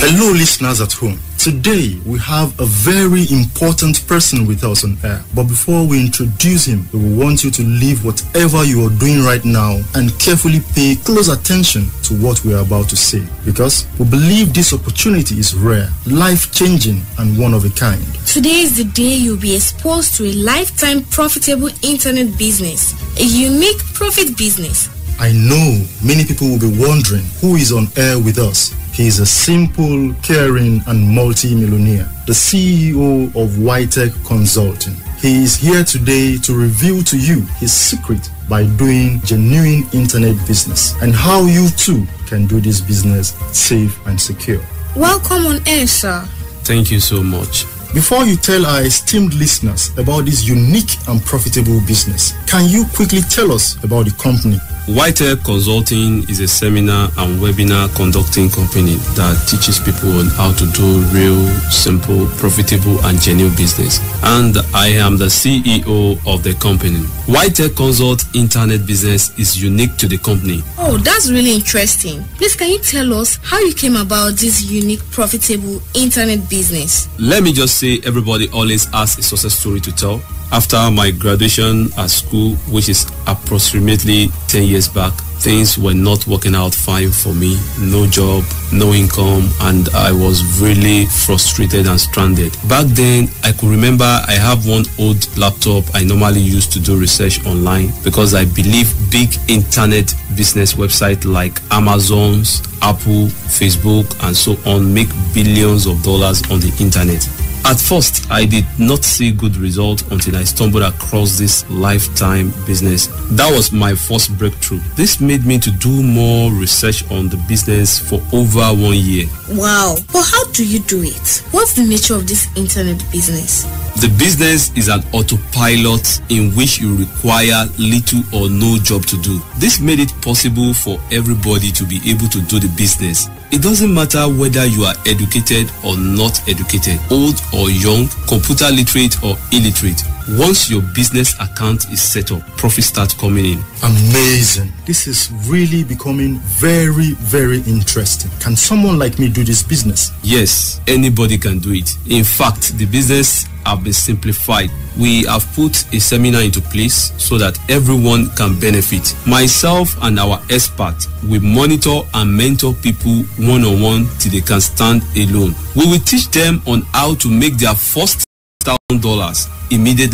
Hello, listeners at home. Today, we have a very important person with us on air. But before we introduce him, we want you to leave whatever you are doing right now and carefully pay close attention to what we are about to say. Because we believe this opportunity is rare, life-changing, and one of a kind. Today is the day you'll be exposed to a lifetime profitable internet business, a unique profit business. I know many people will be wondering who is on air with us. He is a simple, caring, and multi-millionaire, the CEO of Whitech Consulting. He is here today to reveal to you his secret by doing genuine internet business and how you too can do this business safe and secure. Welcome on air, sir. Thank you so much. Before you tell our esteemed listeners about this unique and profitable business, can you quickly tell us about the company? Whitech Consulting is a seminar and webinar conducting company that teaches people on how to do real, simple, profitable, and genuine business. And I am the CEO of the company. Whitech Consult Internet Business is unique to the company. Oh, that's really interesting. Please, can you tell us how you came about this unique, profitable internet business? Let me just say, everybody always has a success story to tell. After my graduation at school, which is approximately 10 years back, things were not working out fine for me. No job, no income, and I was really frustrated and stranded. Back then, I could remember I have one old laptop I normally use to do research online because I believe big internet business websites like Amazon's, Apple, Facebook, and so on make billions of dollars on the internet. At first, I did not see good results until I stumbled across this lifetime business. That was my first breakthrough. This made me to do more research on the business for over 1 year. Wow, but how do you do it? What's the nature of this internet business? The business is an autopilot in which you require little or no job to do. This made it possible for everybody to be able to do the business. It doesn't matter whether you are educated or not educated, old or young, computer literate or illiterate. Once your business account is set up, profits start coming in. Amazing. This is really becoming very, very interesting. Can someone like me do this business? Yes, anybody can do it. In fact, the business have been simplified. We have put a seminar into place so that everyone can benefit. Myself and our expert will monitor and mentor people one-on-one till they can stand alone. We will teach them on how to make their first $1,000 immediately